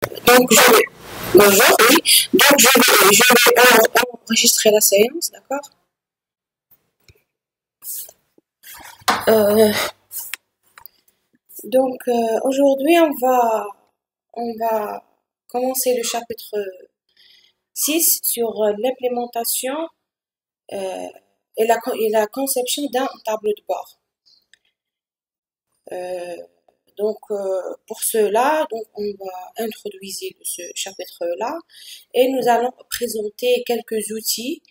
Donc, bonjour, oui. Donc, je vais enregistrer la séance, d'accord? Euh, Aujourd'hui, on va commencer le chapitre 6 sur l'implémentation euh, et la conception d'un tableau de bord. Pour cela, on va introduire ce chapitre-là et nous allons présenter quelques outils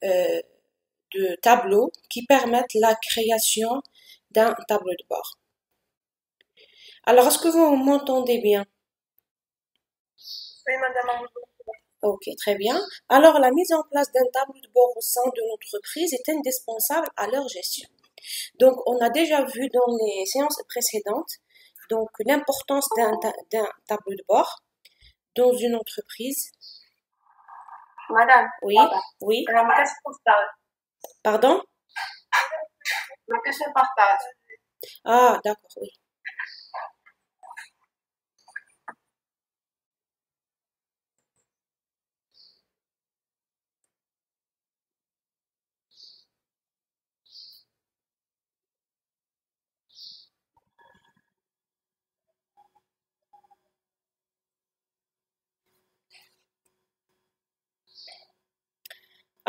euh, de tableaux qui permettent la création d'un tableau de bord. Alors, est-ce que vous m'entendez bien? Oui, madame. Ok, très bien. Alors, la mise en place d'un tableau de bord au sein de l'entreprise est indispensable à leur gestion. Donc, on a déjà vu dans les séances précédentes l'importance d'un tableau de bord dans une entreprise. Madame. Oui, oui. Ma question partage. Pardon? Ma question partage. Ah, d'accord, oui.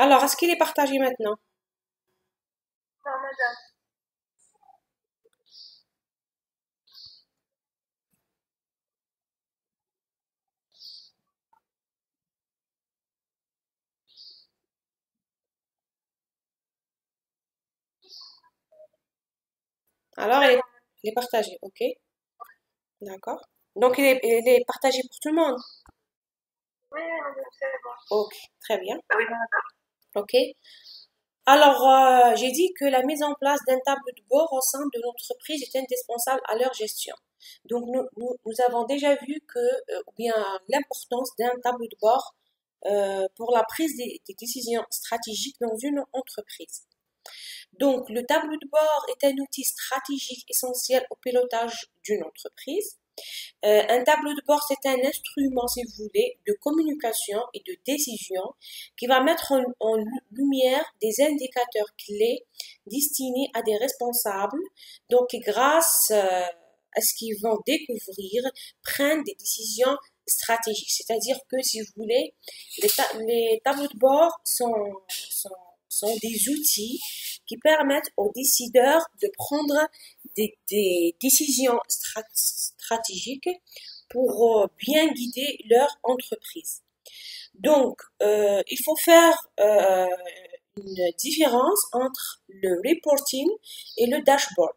Alors, est-ce qu'il est partagé maintenant? Non, madame. Alors, il est partagé, ok. D'accord. Donc, il est partagé pour tout le monde. Oui, madame, c'est bon. Ok, très bien. Oui, madame. Ok. Alors, j'ai dit que la mise en place d'un tableau de bord au sein de l'entreprise est indispensable à leur gestion. Donc, nous avons déjà vu ou bien l'importance d'un tableau de bord pour la prise des décisions stratégiques dans une entreprise. Donc, le tableau de bord est un outil stratégique essentiel au pilotage d'une entreprise. Un tableau de bord, c'est un instrument, si vous voulez, de communication et de décision qui va mettre en lumière des indicateurs clés destinés à des responsables. Donc, grâce à ce qu'ils vont découvrir, prennent des décisions stratégiques. C'est-à-dire que, si vous voulez, les tableaux de bord sont des outils qui permettent aux décideurs de prendre des décisions stratégiques pour bien guider leur entreprise. Donc, il faut faire une différence entre le reporting et le dashboard.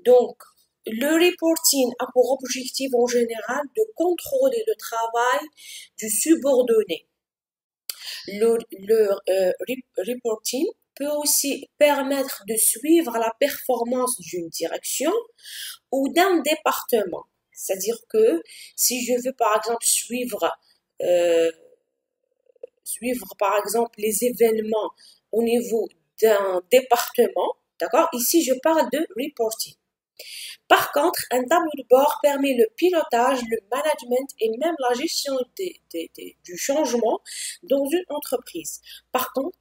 Donc, le reporting a pour objectif en général de contrôler le travail du subordonné. Le reporting peut aussi permettre de suivre la performance d'une direction ou d'un département. C'est-à-dire que si je veux par exemple euh, suivre par exemple les événements au niveau d'un département, d'accord? Ici, je parle de reporting. Par contre, un tableau de bord permet le pilotage, le management et même la gestion du changement dans une entreprise. Par contre,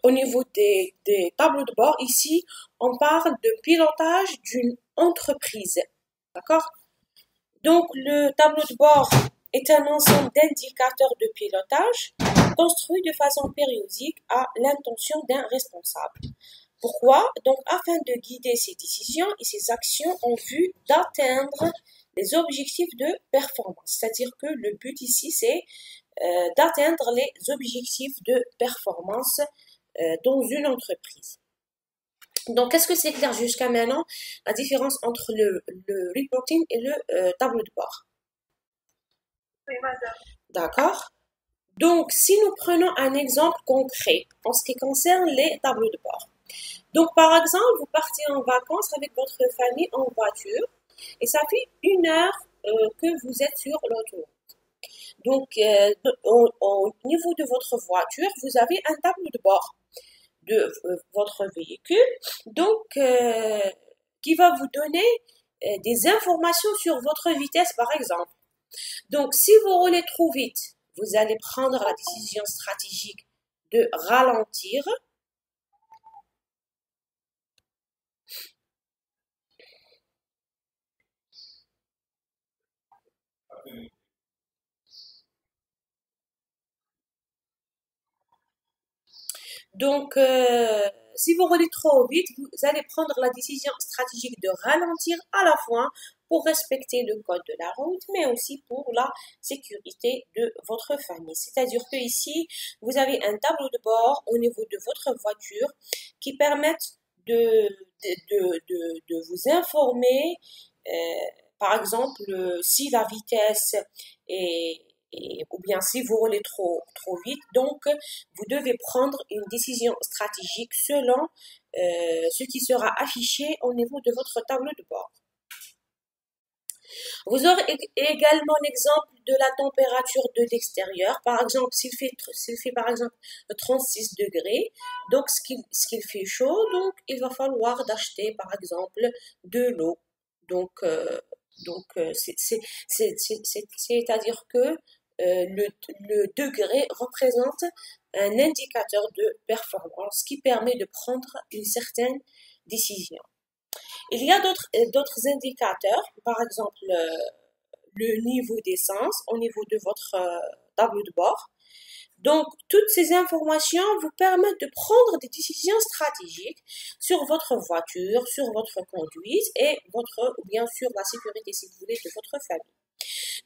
au niveau des tableaux de bord, ici, on parle de pilotage d'une entreprise. D'accord? Donc, le tableau de bord est un ensemble d'indicateurs de pilotage construits de façon périodique à l'intention d'un responsable. Pourquoi? Donc, afin de guider ses décisions et ses actions en vue d'atteindre les objectifs de performance. C'est-à-dire que le but ici, c'est d'atteindre les objectifs de performance dans une entreprise. Donc, est-ce que c'est clair jusqu'à maintenant, la différence entre le reporting et le tableau de bord? Oui, madame. D'accord? Donc, si nous prenons un exemple concret en ce qui concerne les tableaux de bord. Donc, par exemple, vous partez en vacances avec votre famille en voiture et ça fait 1 heure que vous êtes sur l'autoroute. Donc, au niveau de votre voiture, vous avez un tableau de bord de votre véhicule, qui va vous donner des informations sur votre vitesse, par exemple. Donc, si vous roulez trop vite, vous allez prendre la décision stratégique de ralentir. Donc, si vous roulez trop vite, vous allez prendre la décision stratégique de ralentir à la fois pour respecter le code de la route, mais aussi pour la sécurité de votre famille. C'est-à-dire que ici, vous avez un tableau de bord au niveau de votre voiture qui permettent de vous informer, par exemple, si la vitesse est ou bien si vous roulez trop vite. Donc, vous devez prendre une décision stratégique selon ce qui sera affiché au niveau de votre tableau de bord. Vous aurez également l'exemple de la température de l'extérieur. Par exemple, s'il fait par exemple 36 degrés, donc ce qu'il fait chaud, donc il va falloir d'acheter par exemple de l'eau. Donc, c'est-à-dire que le degré représente un indicateur de performance qui permet de prendre une certaine décision. Il y a d'autres indicateurs, par exemple le niveau d'essence au niveau de votre tableau de bord. Donc, toutes ces informations vous permettent de prendre des décisions stratégiques sur votre voiture, sur votre conduite et ou bien sur la sécurité, si vous voulez, de votre famille.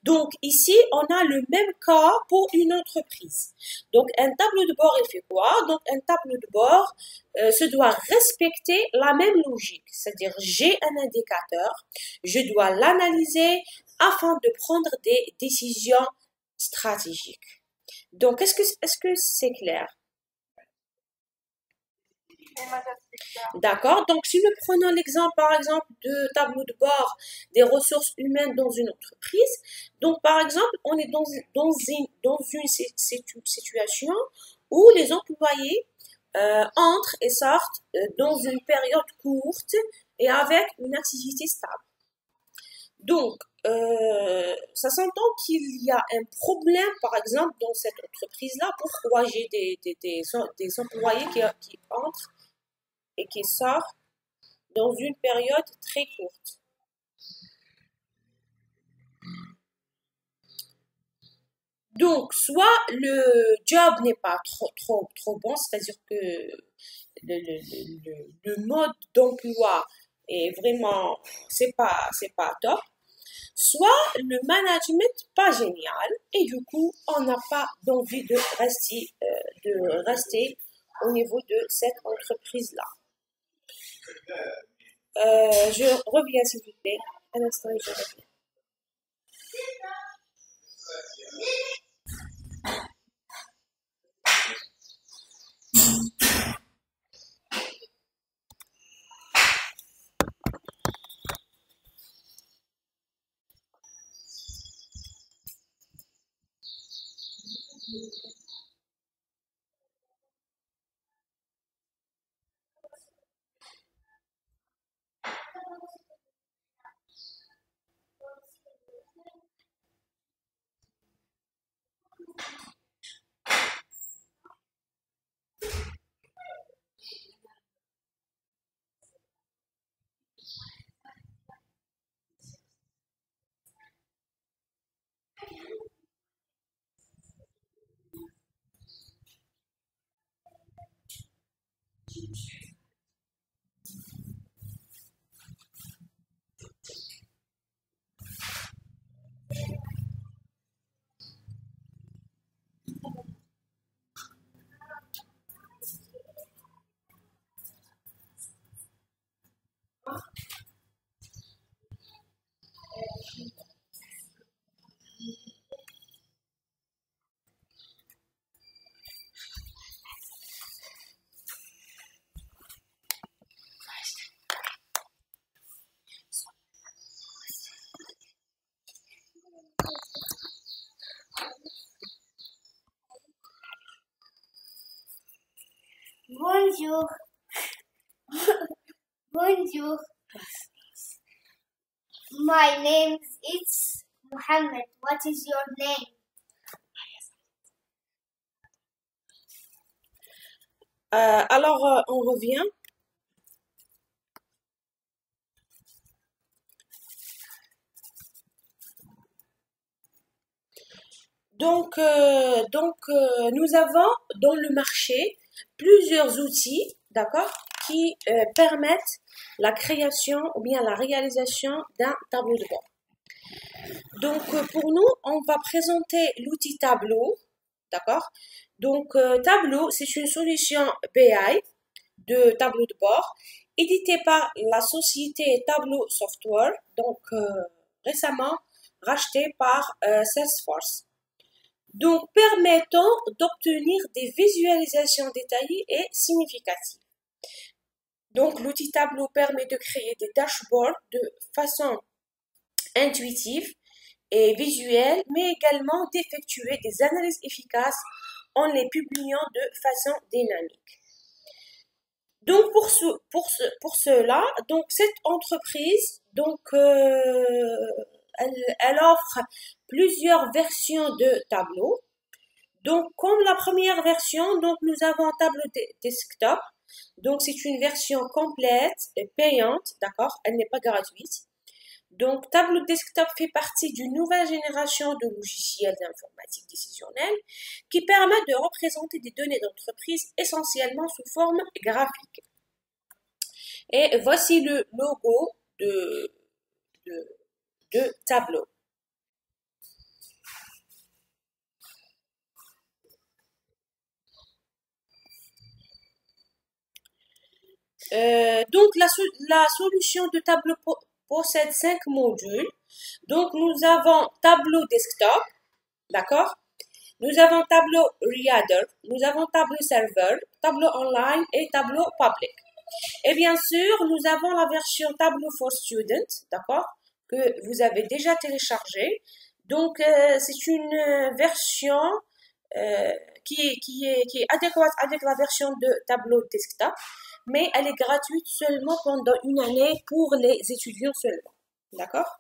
Donc, ici, on a le même cas pour une entreprise. Donc, un tableau de bord, il fait quoi? Donc, un tableau de bord se doit respecter la même logique. C'est-à-dire, j'ai un indicateur, je dois l'analyser afin de prendre des décisions stratégiques. Donc, est-ce que c'est clair? D'accord. Donc, si nous prenons l'exemple, par exemple, de tableau de bord des ressources humaines dans une entreprise, donc, par exemple, on est dans une situation où les employés entrent et sortent dans une période courte et avec une activité stable. Donc, ça s'entend qu'il y a un problème, par exemple, dans cette entreprise-là. Pourquoi j'ai des employés qui entrent et qui sortent dans une période très courte? Donc, soit le job n'est pas trop bon, c'est-à-dire que le mode d'emploi est vraiment, c'est pas top. Soit le management pas génial et du coup on n'a pas d'envie de rester au niveau de cette entreprise là. Je reviens s'il vous plaît un instant, je reviens. Bonjour. Bonjour. My name is Mohammed, what is your name? Alors, on revient. Donc, nous avons dans le marché plusieurs outils, d'accord, qui permettent la création ou bien la réalisation d'un tableau de bord. Donc, pour nous, on va présenter l'outil Tableau, d'accord. Donc, Tableau, c'est une solution BI de tableau de bord édité par la société Tableau Software, donc récemment racheté par Salesforce. Donc, permettant d'obtenir des visualisations détaillées et significatives. Donc, l'outil Tableau permet de créer des dashboards de façon intuitive et visuelle, mais également d'effectuer des analyses efficaces en les publiant de façon dynamique. Donc, pour cela, donc, cette entreprise, donc, elle offre plusieurs versions de Tableau. Donc, comme la première version, donc, nous avons Tableau Desktop. Donc, c'est une version complète et payante, d'accord? Elle n'est pas gratuite. Donc, Tableau Desktop fait partie d'une nouvelle génération de logiciels d'informatique décisionnelle qui permettent de représenter des données d'entreprise essentiellement sous forme graphique. Et voici le logo de Tableau. Donc, la solution de Tableau possède 5 modules. Donc, nous avons Tableau Desktop, d'accord? Nous avons Tableau Reader, nous avons Tableau Server, Tableau Online et Tableau Public. Et bien sûr, nous avons la version Tableau for Students, d'accord, que vous avez déjà téléchargée. Donc, c'est une version qui est adéquate avec la version de Tableau Desktop, mais elle est gratuite seulement pendant une année pour les étudiants seulement, d'accord?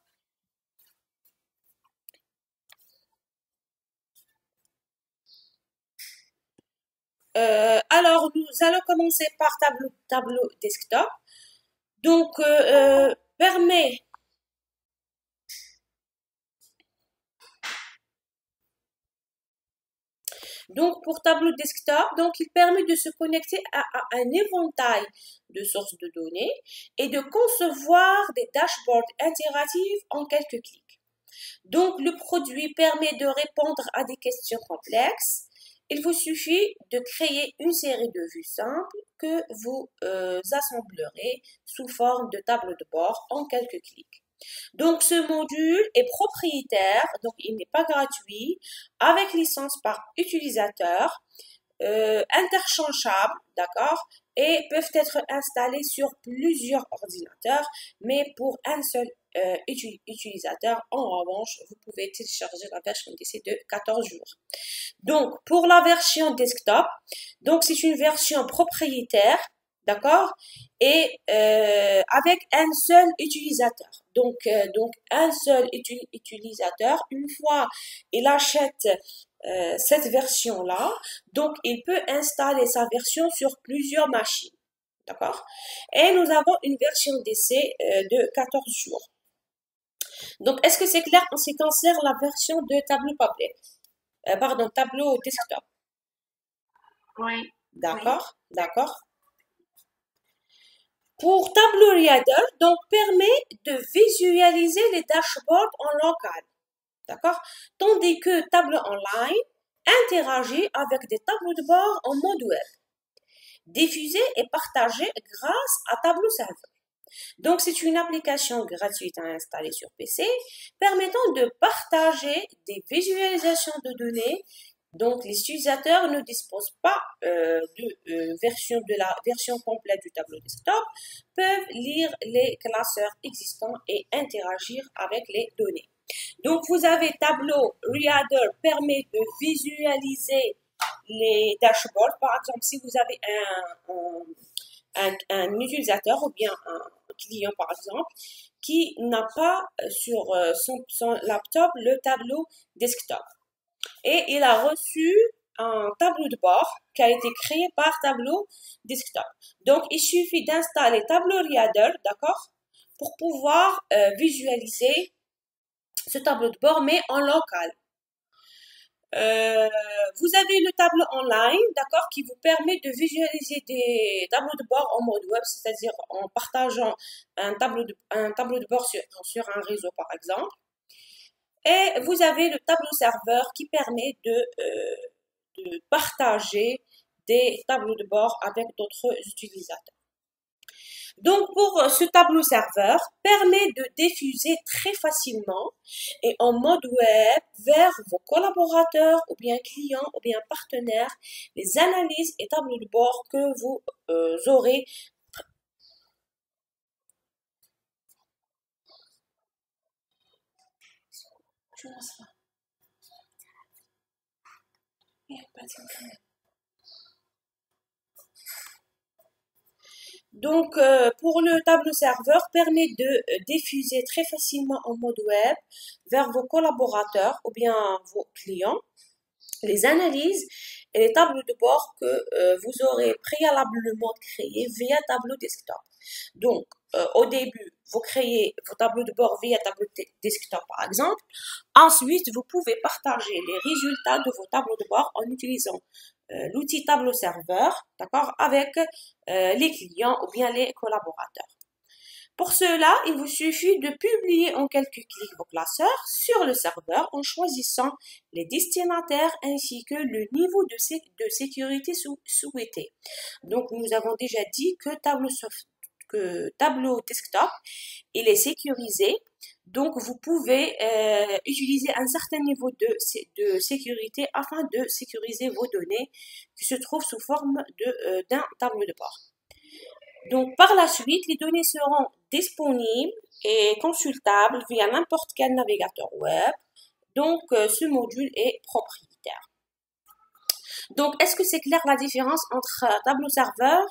Alors, nous allons commencer par Tableau Desktop. Donc, permet Donc, pour Tableau Desktop, donc, il permet de se connecter à un éventail de sources de données et de concevoir des dashboards interactifs en quelques clics. Donc, le produit permet de répondre à des questions complexes. Il vous suffit de créer une série de vues simples que vous assemblerez sous forme de tableau de bord en quelques clics. Donc, ce module est propriétaire, donc il n'est pas gratuit, avec licence par utilisateur, interchangeable, d'accord, et peuvent être installés sur plusieurs ordinateurs, mais pour un seul utilisateur. En revanche, vous pouvez télécharger la version d'essai de 14 jours. Donc, pour la version desktop, donc c'est une version propriétaire, d'accord, et avec un seul utilisateur. Donc un seul utilisateur, une fois il achète cette version-là, donc il peut installer sa version sur plusieurs machines, d'accord. Et nous avons une version d'essai de 14 jours. Donc, est-ce que c'est clair en ce qui concerne la version de Tableau Public? Tableau Desktop. Oui. D'accord, d'accord. Pour Tableau Reader, donc permet de visualiser les dashboards en local, d'accord, tandis que Tableau Online interagit avec des tableaux de bord en mode web, diffusé et partagé grâce à Tableau Server. Donc, c'est une application gratuite à installer sur PC, permettant de partager des visualisations de données. Donc, les utilisateurs ne disposent pas de la version complète du tableau desktop, peuvent lire les classeurs existants et interagir avec les données. Donc, vous avez Tableau Reader permet de visualiser les dashboards. Par exemple, si vous avez un utilisateur ou bien un client, par exemple, qui n'a pas sur son laptop le tableau desktop. Et il a reçu un tableau de bord qui a été créé par tableau desktop. Donc, il suffit d'installer Tableau Reader, d'accord, pour pouvoir visualiser ce tableau de bord, mais en local. Vous avez le tableau online, d'accord, qui vous permet de visualiser des tableaux de bord en mode web, c'est-à-dire en partageant un tableau de bord sur un réseau, par exemple. Et vous avez le tableau serveur qui permet de partager des tableaux de bord avec d'autres utilisateurs. Donc, pour ce tableau serveur, permet de diffuser très facilement et en mode web vers vos collaborateurs ou bien clients ou bien partenaires les analyses et tableaux de bord que vous aurez. Donc, pour le tableau serveur, permet de diffuser très facilement en mode web vers vos collaborateurs ou bien vos clients les analyses et les tableaux de bord que vous aurez préalablement créés via tableau desktop. Donc, au début, vous créez vos tableaux de bord via tableau desktop, par exemple. Ensuite, vous pouvez partager les résultats de vos tableaux de bord en utilisant l'outil tableau serveur, d'accord, avec les clients ou bien les collaborateurs. Pour cela, il vous suffit de publier en quelques clics vos classeurs sur le serveur en choisissant les destinataires ainsi que le niveau de sécurité souhaité. Donc, nous avons déjà dit que tableau desktop, il est sécurisé. Donc, vous pouvez utiliser un certain niveau de sécurité afin de sécuriser vos données qui se trouvent sous forme d'un tableau de bord. Donc, par la suite, les données seront disponibles et consultables via n'importe quel navigateur web. Donc, ce module est propriétaire. Donc, est-ce que c'est clair la différence entre tableau serveur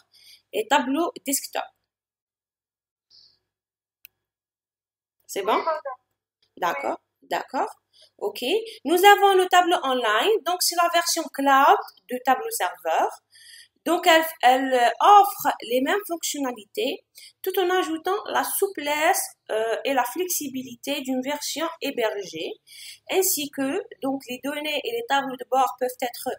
et tableau desktop? C'est bon? D'accord, d'accord. OK. Nous avons le tableau online. Donc, c'est la version cloud de tableau serveur. Donc, elle offre les mêmes fonctionnalités tout en ajoutant la souplesse et la flexibilité d'une version hébergée, ainsi que donc les données et les tableaux de bord peuvent être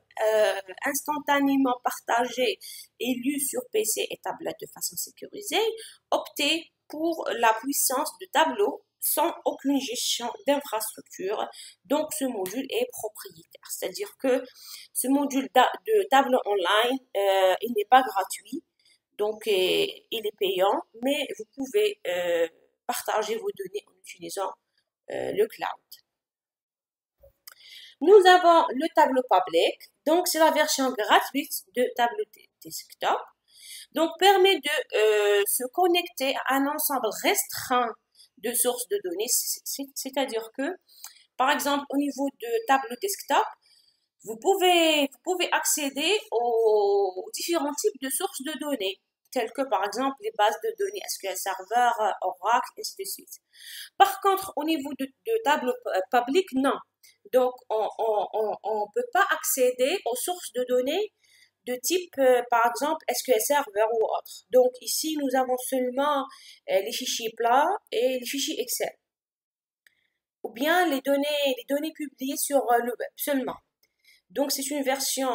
instantanément partagés et lus sur PC et tablette de façon sécurisée. Optez pour la puissance de tableau sans aucune gestion d'infrastructure. Donc, ce module est propriétaire. C'est-à-dire que ce module de tableau online, il n'est pas gratuit. Donc, il est payant, mais vous pouvez partager vos données en utilisant le cloud. Nous avons le tableau public. Donc, c'est la version gratuite de tableau desktop. Donc, permet de se connecter à un ensemble restreint de sources de données, c'est-à-dire que, par exemple, au niveau de tableau desktop, vous pouvez accéder aux différents types de sources de données, telles que, par exemple, les bases de données SQL Server, Oracle, et ainsi de suite. Par contre, au niveau de tableau public, non. Donc, on peut pas accéder aux sources de données de type, par exemple, SQL Server ou autre. Donc, ici, nous avons seulement les fichiers plats et les fichiers Excel. Ou bien les données publiées sur le web seulement. Donc, c'est une version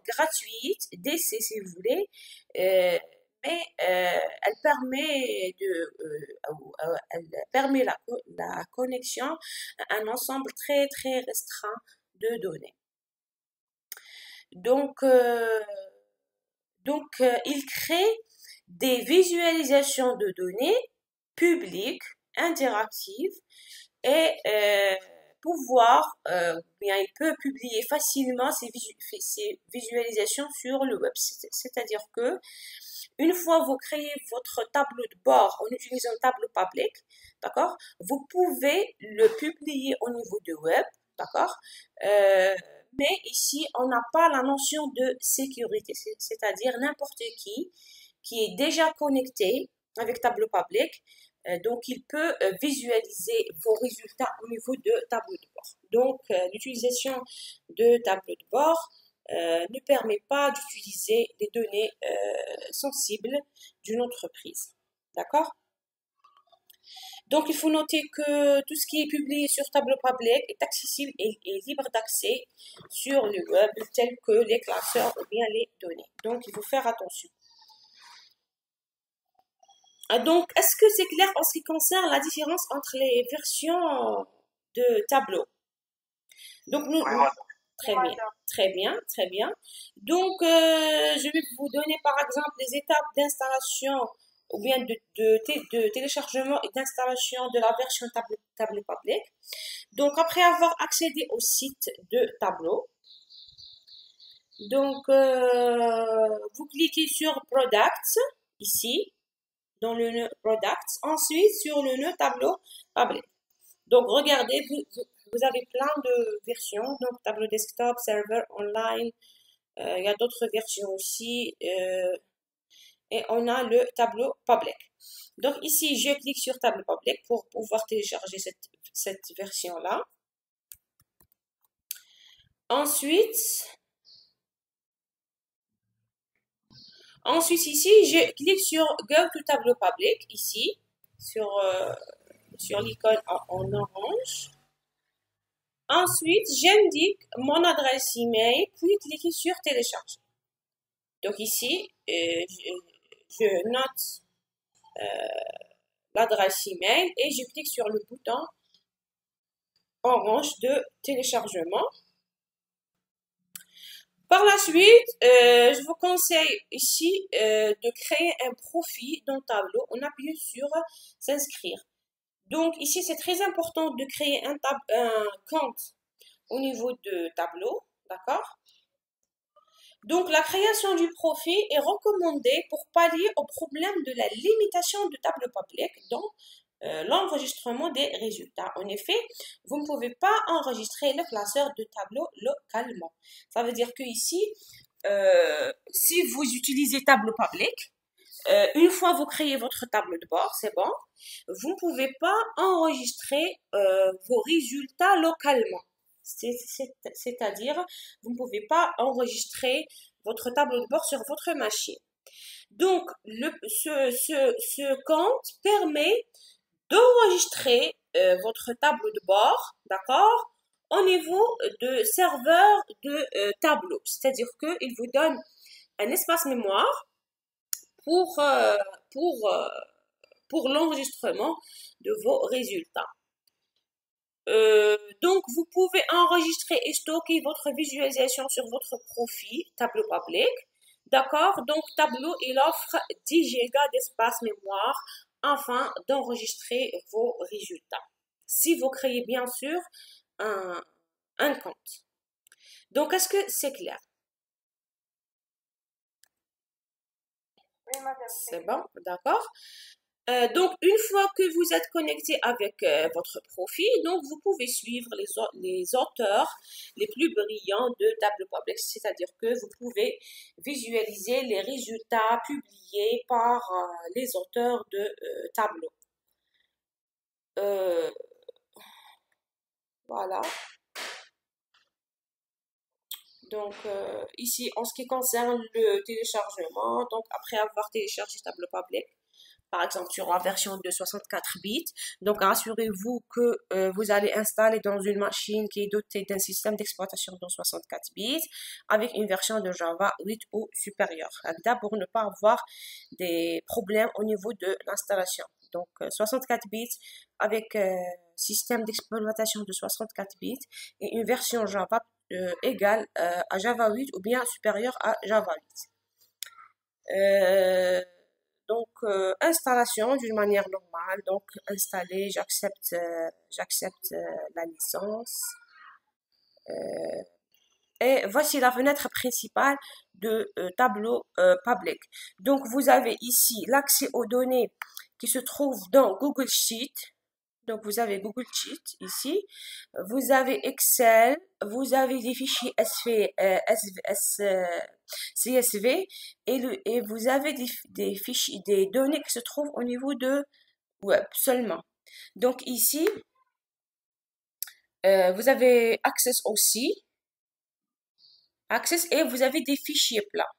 gratuite, d'essai si vous voulez, mais elle permet la connexion à un ensemble très, très restreint de données. Donc, il crée des visualisations de données publiques, interactives et bien il peut publier facilement ces visualisations sur le web. C'est-à-dire que une fois vous créez votre tableau de bord en utilisant un tableau public, d'accord, vous pouvez le publier au niveau de web, d'accord, mais ici, on n'a pas la notion de sécurité, c'est-à-dire n'importe qui est déjà connecté avec tableau public Donc, il peut visualiser vos résultats au niveau de tableau de bord. Donc, l'utilisation de tableau de bord ne permet pas d'utiliser des données sensibles d'une entreprise. D'accord? Donc, il faut noter que tout ce qui est publié sur Tableau Public est accessible et libre d'accès sur le web, tel que les classeurs ou bien les données. Donc, il faut faire attention. Donc, est-ce que c'est clair en ce qui concerne la différence entre les versions de Tableau? Donc, très bien, très bien, très bien. Donc, je vais vous donner par exemple les étapes d'installation ou bien de téléchargement et d'installation de la version Tableau Public. Donc, après avoir accédé au site de Tableau, donc, vous cliquez sur Products, ici, dans le nœud Products, ensuite sur le nœud Tableau Public. Donc, regardez, vous avez plein de versions, donc Tableau Desktop, Server, Online, il y a d'autres versions aussi, et on a le Tableau Public. Donc, ici, je clique sur Tableau Public pour pouvoir télécharger cette version-là. Ensuite, ici, je clique sur Go to Tableau Public, ici, sur l'icône en orange. Ensuite, j'indique mon adresse email, puis cliquez sur Télécharger. Donc ici, je note l'adresse email et je clique sur le bouton orange de téléchargement. Par la suite, je vous conseille ici de créer un profil dans Tableau en appuyant sur s'inscrire. Donc ici, c'est très important de créer un compte au niveau de Tableau, d'accord? Donc la création du profil est recommandée pour pallier au problème de la limitation de Tableau Public dans l'enregistrement des résultats. En effet, vous ne pouvez pas enregistrer le classeur de tableau localement. Ça veut dire que ici, si vous utilisez Tableau Public, une fois vous créez votre tableau de bord, c'est bon, vous ne pouvez pas enregistrer vos résultats localement. C'est-à-dire, vous ne pouvez pas enregistrer votre tableau de bord sur votre machine. Donc, ce compte permet d'enregistrer votre tableau de bord, d'accord, au niveau de serveur de tableau. C'est-à-dire qu'il vous donne un espace mémoire pour l'enregistrement de vos résultats. Donc, vous pouvez enregistrer et stocker votre visualisation sur votre profil Tableau Public. D'accord? Donc, Tableau, il offre 10 Go d'espace mémoire afin d'enregistrer vos résultats. Si vous créez bien sûr un compte. Donc, est-ce que c'est clair? Oui, madame. C'est bon, d'accord. Donc, une fois que vous êtes connecté avec votre profil, donc vous pouvez suivre les auteurs les plus brillants de Tableau Public, c'est-à-dire que vous pouvez visualiser les résultats publiés par les auteurs de Tableau. Voilà. Donc, ici, en ce qui concerne le téléchargement, donc après avoir téléchargé Tableau Public, par exemple sur la version de 64 bits. Donc, rassurez-vous que vous allez installer dans une machine qui est dotée d'un système d'exploitation de 64 bits avec une version de Java 8 ou supérieure, pour ne pas avoir des problèmes au niveau de l'installation. Donc, 64 bits avec système d'exploitation de 64 bits et une version Java égale à Java 8 ou bien supérieure à Java 8. Donc, installation d'une manière normale. Donc, installer, j'accepte la licence. Et voici la fenêtre principale de Tableau Public. Donc, vous avez ici l'accès aux données qui se trouvent dans Google Sheet. Donc, vous avez Google Sheet ici. Vous avez Excel. Vous avez des fichiers CSV. Et vous avez des fichiers, des données qui se trouvent au niveau de web seulement. Donc ici, vous avez Access aussi, Access, et vous avez des fichiers plats.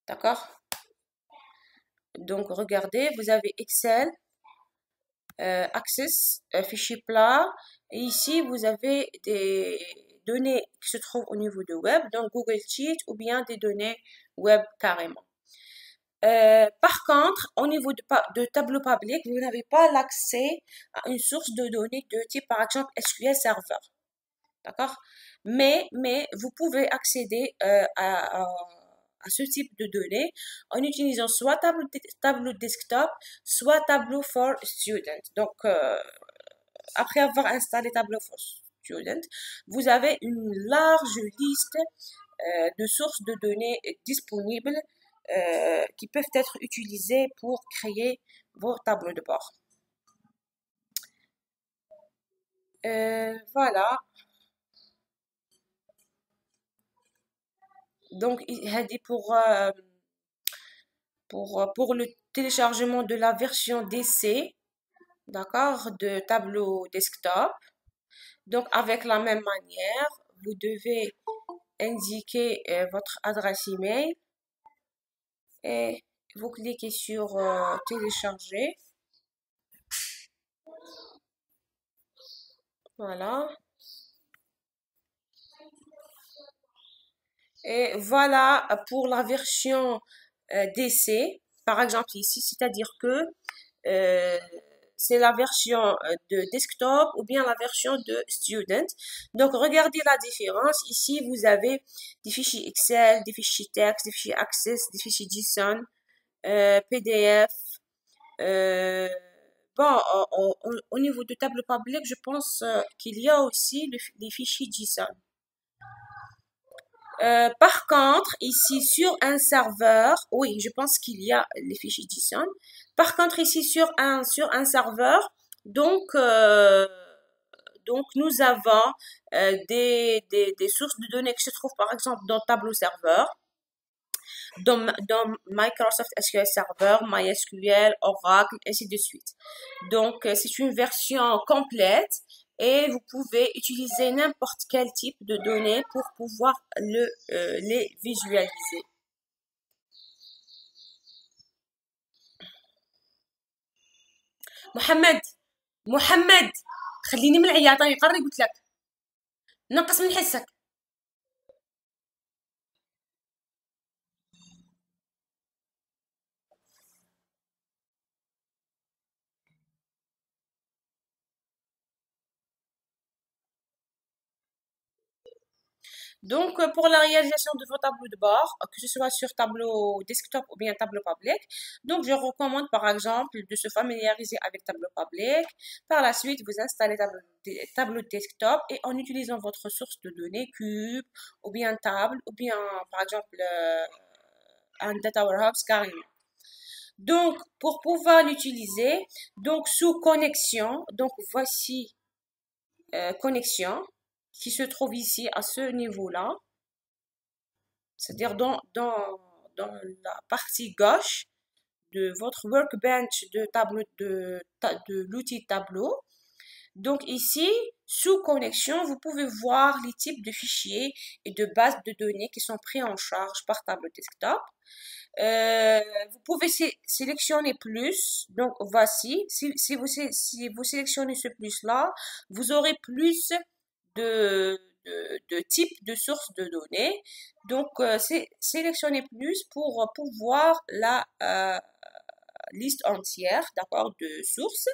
D'accord? Donc regardez, vous avez Excel, Access, fichier plat, et ici vous avez des données qui se trouvent au niveau de web, donc Google Sheet ou bien des données web carrément. Par contre, au niveau de tableau public, vous n'avez pas l'accès à une source de données de type, par exemple, SQL Server. D'accord? Mais vous pouvez accéder à ce type de données en utilisant soit tableau desktop, soit tableau for student. Donc, après avoir installé tableau for student, vous avez une large liste de sources de données disponibles qui peuvent être utilisées pour créer vos tableaux de bord. Voilà. Donc, pour le téléchargement de la version DC, d'accord, de tableau desktop. Donc, avec la même manière, vous devez indiquer votre adresse email et vous cliquez sur télécharger. Voilà. Et voilà pour la version DC, par exemple ici, c'est-à-dire que c'est la version de desktop ou bien la version de student. Donc, regardez la différence. Ici, vous avez des fichiers Excel, des fichiers texte, des fichiers Access, des fichiers JSON, PDF. Bon, au niveau de tableau public, je pense qu'il y a aussi les fichiers JSON. Par contre, ici sur un serveur, oui, je pense qu'il y a les fichiers JSON. Par contre, ici sur un serveur, donc nous avons des sources de données qui se trouvent par exemple dans Tableau Serveur, dans Microsoft SQL Server, MySQL, Oracle, ainsi de suite. Donc, c'est une version complète et vous pouvez utiliser n'importe quel type de données pour pouvoir les visualiser. محمد خليني من العياط راني قري قلت لك نقص من حسك. Donc, pour la réalisation de vos tableaux de bord, que ce soit sur tableau desktop ou bien tableau public, donc je recommande par exemple de se familiariser avec tableau public. Par la suite, vous installez tableau desktop et en utilisant votre source de données, cube ou bien table ou bien par exemple un data warehouse carrément. Donc, pour pouvoir l'utiliser, donc sous connexion, donc voici connexion qui se trouve ici à ce niveau-là, c'est-à-dire dans la partie gauche de votre workbench de l'outil tableau. Donc ici, sous connexion, vous pouvez voir les types de fichiers et de bases de données qui sont pris en charge par Tableau Desktop. Vous pouvez sélectionner plus. Donc voici, si vous sélectionnez ce plus-là, vous aurez plus de types de sources de données. Donc, sélectionnez plus pour voir la liste entière, d'accord, de sources.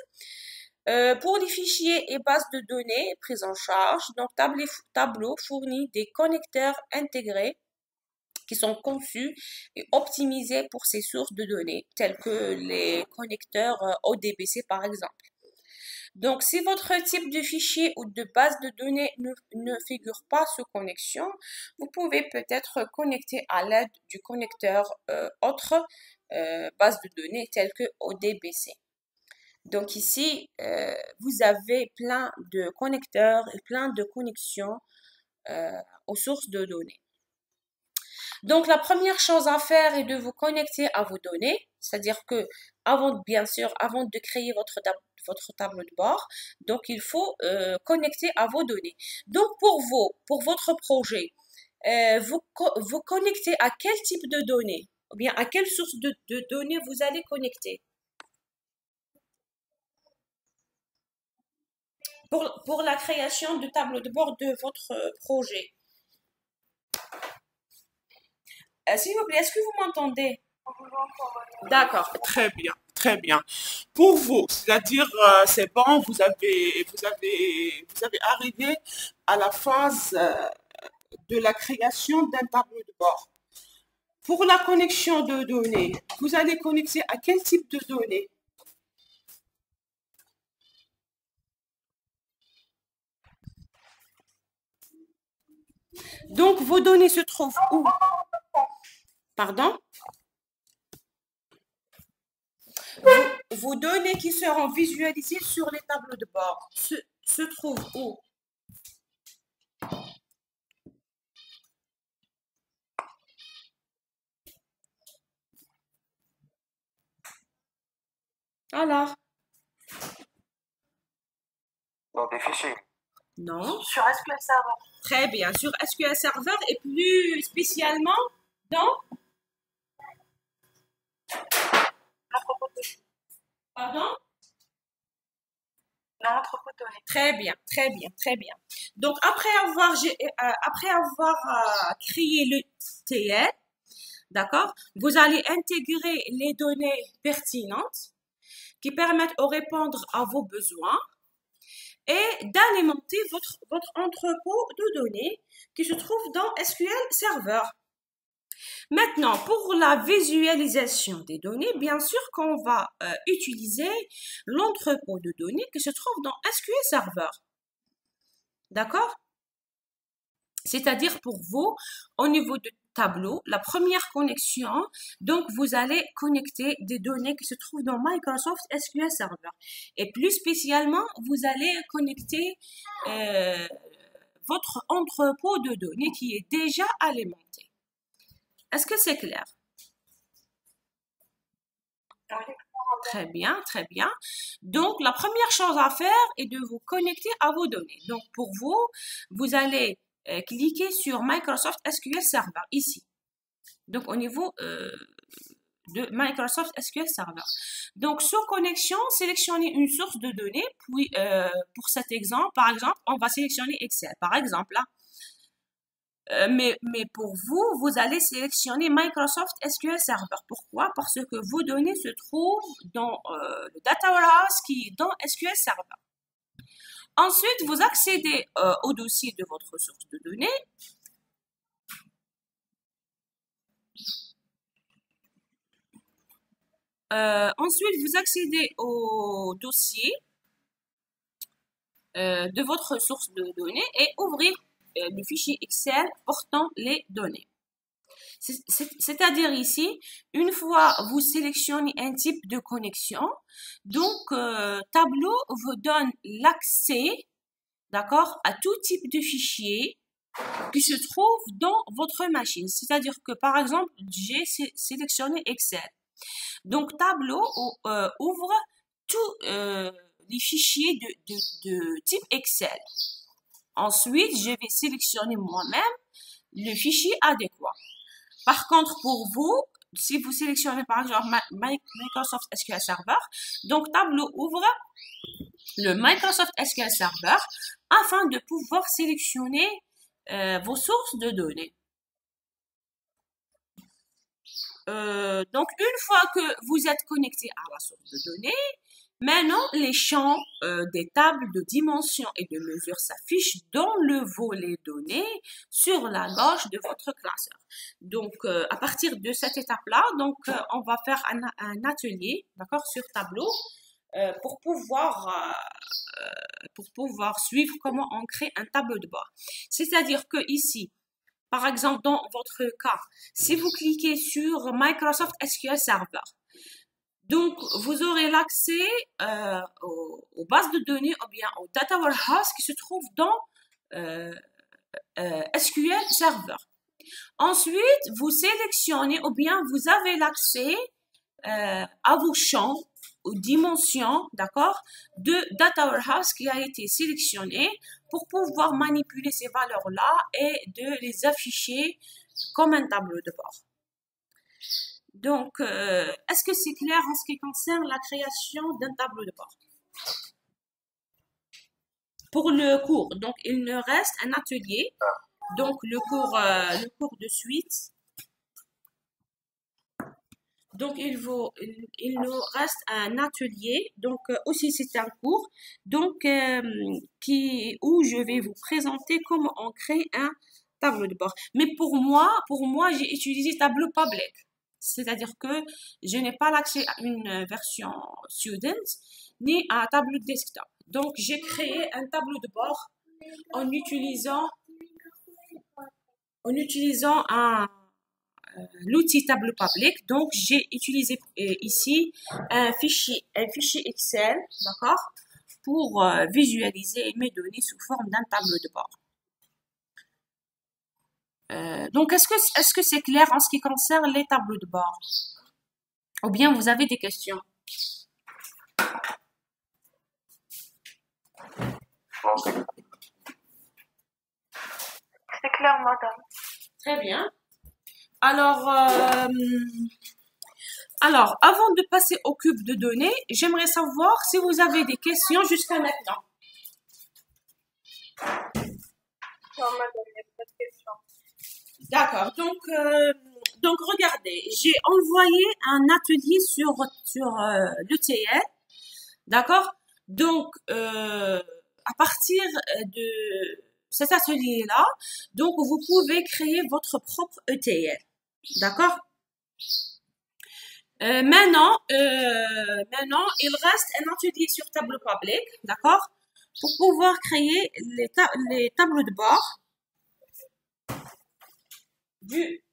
Pour les fichiers et bases de données prises en charge, donc Tableau fournit des connecteurs intégrés qui sont conçus et optimisés pour ces sources de données, tels que les connecteurs ODBC par exemple. Donc, si votre type de fichier ou de base de données ne figure pas sous connexion, vous pouvez peut-être connecter à l'aide du connecteur autre base de données telle que ODBC. Donc ici, vous avez plein de connecteurs et plein de connexions aux sources de données. Donc, la première chose à faire est de vous connecter à vos données, c'est-à-dire que bien sûr, avant de créer votre tableau de bord, donc il faut connecter à vos données. Donc, pour votre projet, vous connectez à quel type de données? Ou bien à quelle source de données vous allez connecter? Pour la création du tableau de bord de votre projet. S'il vous plaît, est-ce que vous m'entendez? D'accord. Très bien, très bien. Pour vous, c'est-à-dire, c'est bon, vous avez arrivé à la phase de la création d'un tableau de bord. Pour la connexion de données, vous allez connecter à quel type de données? Donc, vos données se trouvent où? Pardon? Vos données qui seront visualisées sur les tableaux de bord se trouvent où? Alors? Dans des fichiers. Non. Sur SQL Server. Très bien. Sur SQL Server et plus spécialement dans... L'entrepôt de données. Pardon? Dans l'entrepôt de données. Très bien, très bien, très bien. Donc, après avoir créé le TL, d'accord, vous allez intégrer les données pertinentes qui permettent de répondre à vos besoins et d'alimenter votre entrepôt de données qui se trouve dans SQL Server. Maintenant, pour la visualisation des données, bien sûr qu'on va utiliser l'entrepôt de données qui se trouve dans SQL Server. D'accord? C'est-à-dire pour vous, au niveau du tableau, la première connexion, donc vous allez connecter des données qui se trouvent dans Microsoft SQL Server. Et plus spécialement, vous allez connecter votre entrepôt de données qui est déjà alimenté. Est-ce que c'est clair? Oui. Très bien, très bien. Donc, la première chose à faire est de vous connecter à vos données. Donc, pour vous, vous allez cliquer sur Microsoft SQL Server, ici. Donc, au niveau de Microsoft SQL Server. Donc, sur connexion, sélectionnez une source de données. Puis, pour cet exemple, par exemple, on va sélectionner Excel, par exemple, là. Mais pour vous, vous allez sélectionner Microsoft SQL Server. Pourquoi? Parce que vos données se trouvent dans le Data Warehouse qui est dans SQL Server. Ensuite, vous accédez au dossier de votre source de données. Ensuite, vous accédez au dossier de votre source de données et ouvrez le fichier Excel portant les données. C'est-à-dire ici, une fois vous sélectionnez un type de connexion, donc Tableau vous donne l'accès, d'accord, à tout type de fichier qui se trouve dans votre machine. C'est-à-dire que par exemple, j'ai sélectionné Excel. Donc Tableau ouvre tous les fichiers de type Excel. Ensuite, je vais sélectionner moi-même le fichier adéquat. Par contre, pour vous, si vous sélectionnez par exemple Microsoft SQL Server, donc Tableau ouvre le Microsoft SQL Server afin de pouvoir sélectionner vos sources de données. Donc, une fois que vous êtes connecté à la source de données, maintenant, les champs des tables de dimension et de mesure s'affichent dans le volet données sur la gauche de votre classeur. Donc, à partir de cette étape-là, donc, on va faire un atelier, d'accord, sur Tableau pour pouvoir suivre comment on crée un tableau de bord. C'est-à-dire que ici, par exemple, dans votre cas, si vous cliquez sur Microsoft SQL Server, donc vous aurez l'accès aux bases de données ou bien au Data Warehouse qui se trouve dans SQL Server. Ensuite, vous sélectionnez ou bien vous avez l'accès à vos champs, aux dimensions, d'accord, de Data Warehouse qui a été sélectionné pour pouvoir manipuler ces valeurs-là et de les afficher comme un tableau de bord. Donc, est-ce que c'est clair en ce qui concerne la création d'un tableau de bord? Pour le cours, donc il nous reste un atelier, donc le cours de suite. Donc, il nous reste un atelier, donc aussi c'est un cours, donc où je vais vous présenter comment on crée un tableau de bord. Mais pour moi, j'ai utilisé tableau public, c'est-à-dire que je n'ai pas l'accès à une version student ni à un tableau desktop. Donc, j'ai créé un tableau de bord en utilisant l'outil tableau public. Donc, j'ai utilisé ici un fichier Excel, d'accord, pour visualiser mes données sous forme d'un tableau de bord. Donc, est-ce que c'est clair en ce qui concerne les tableaux de bord? Ou bien vous avez des questions? C'est clair, madame. Très bien. Alors, avant de passer au cube de données, j'aimerais savoir si vous avez des questions jusqu'à maintenant. Non, madame, il n'y a pas de question. D'accord. Donc regardez, j'ai envoyé un atelier sur l'ETL. D'accord? Donc, à partir de cet atelier-là, donc vous pouvez créer votre propre ETL. D'accord? Maintenant, il reste un atelier sur tableau public, d'accord? Pour pouvoir créer les tableaux de bord du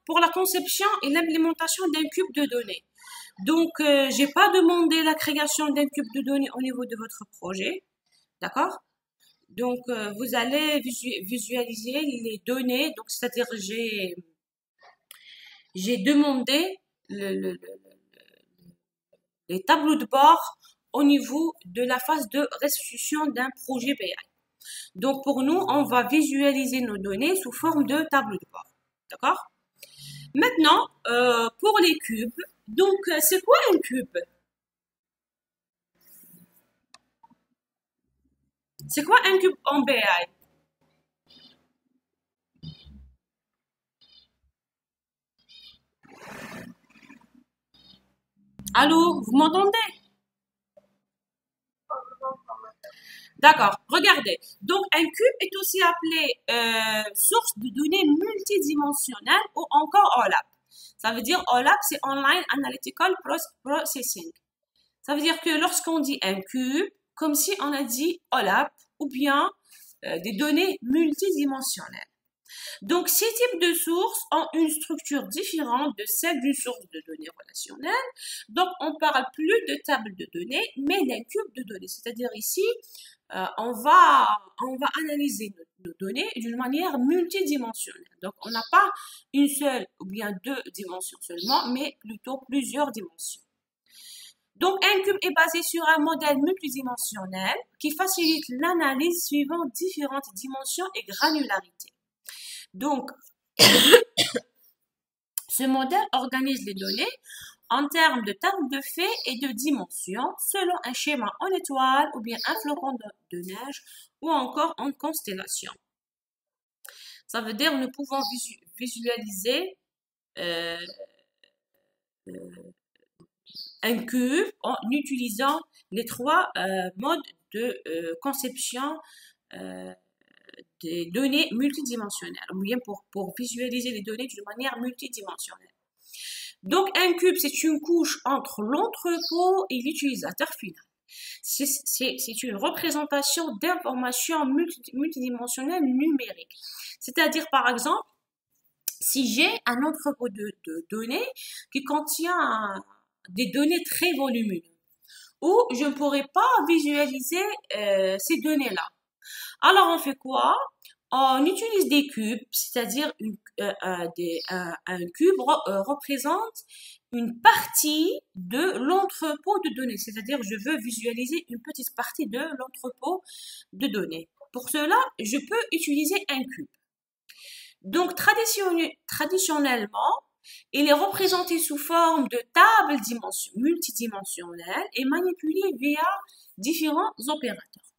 pour la conception et l'implémentation d'un cube de données. Donc, j'ai pas demandé la création d'un cube de données au niveau de votre projet, d'accord? Donc, vous allez visualiser les données. Donc, c'est-à-dire j'ai demandé les tableaux de bord au niveau de la phase de restitution d'un projet BI. Donc, pour nous, on va visualiser nos données sous forme de tableau de bord. D'accord? Maintenant, pour les cubes, donc, c'est quoi un cube? C'est quoi un cube en BI? Allô, vous m'entendez? D'accord, regardez. Donc, un cube est aussi appelé source de données multidimensionnelles ou encore OLAP. Ça veut dire OLAP, c'est Online Analytical Processing. Ça veut dire que lorsqu'on dit un cube, comme si on a dit OLAP ou bien des données multidimensionnelles. Donc, ces types de sources ont une structure différente de celle d'une source de données relationnelle. Donc, on parle plus de table de données, mais d'un cube de données. C'est-à-dire ici, on va analyser nos données d'une manière multidimensionnelle. Donc, on n'a pas une seule ou bien deux dimensions seulement, mais plutôt plusieurs dimensions. Donc, un cube est basé sur un modèle multidimensionnel qui facilite l'analyse suivant différentes dimensions et granularités. Donc, ce modèle organise les données en termes de table de faits et de dimensions selon un schéma en étoile ou bien un flocon de neige ou encore en constellation. Ça veut dire que nous pouvons visualiser un cube en utilisant les trois modes de conception des données multidimensionnelles, ou bien pour visualiser les données d'une manière multidimensionnelle. Donc, un cube, c'est une couche entre l'entrepôt et l'utilisateur final. C'est une représentation d'informations multidimensionnelles numériques. C'est-à-dire, par exemple, si j'ai un entrepôt de données qui contient des données très volumineuses, où je ne pourrais pas visualiser ces données-là. Alors, on fait quoi? On utilise des cubes, c'est-à-dire un cube représente une partie de l'entrepôt de données, c'est-à-dire je veux visualiser une petite partie de l'entrepôt de données. Pour cela, je peux utiliser un cube. Donc, traditionnellement, il est représenté sous forme de table multidimensionnelle et manipulé via différents opérateurs.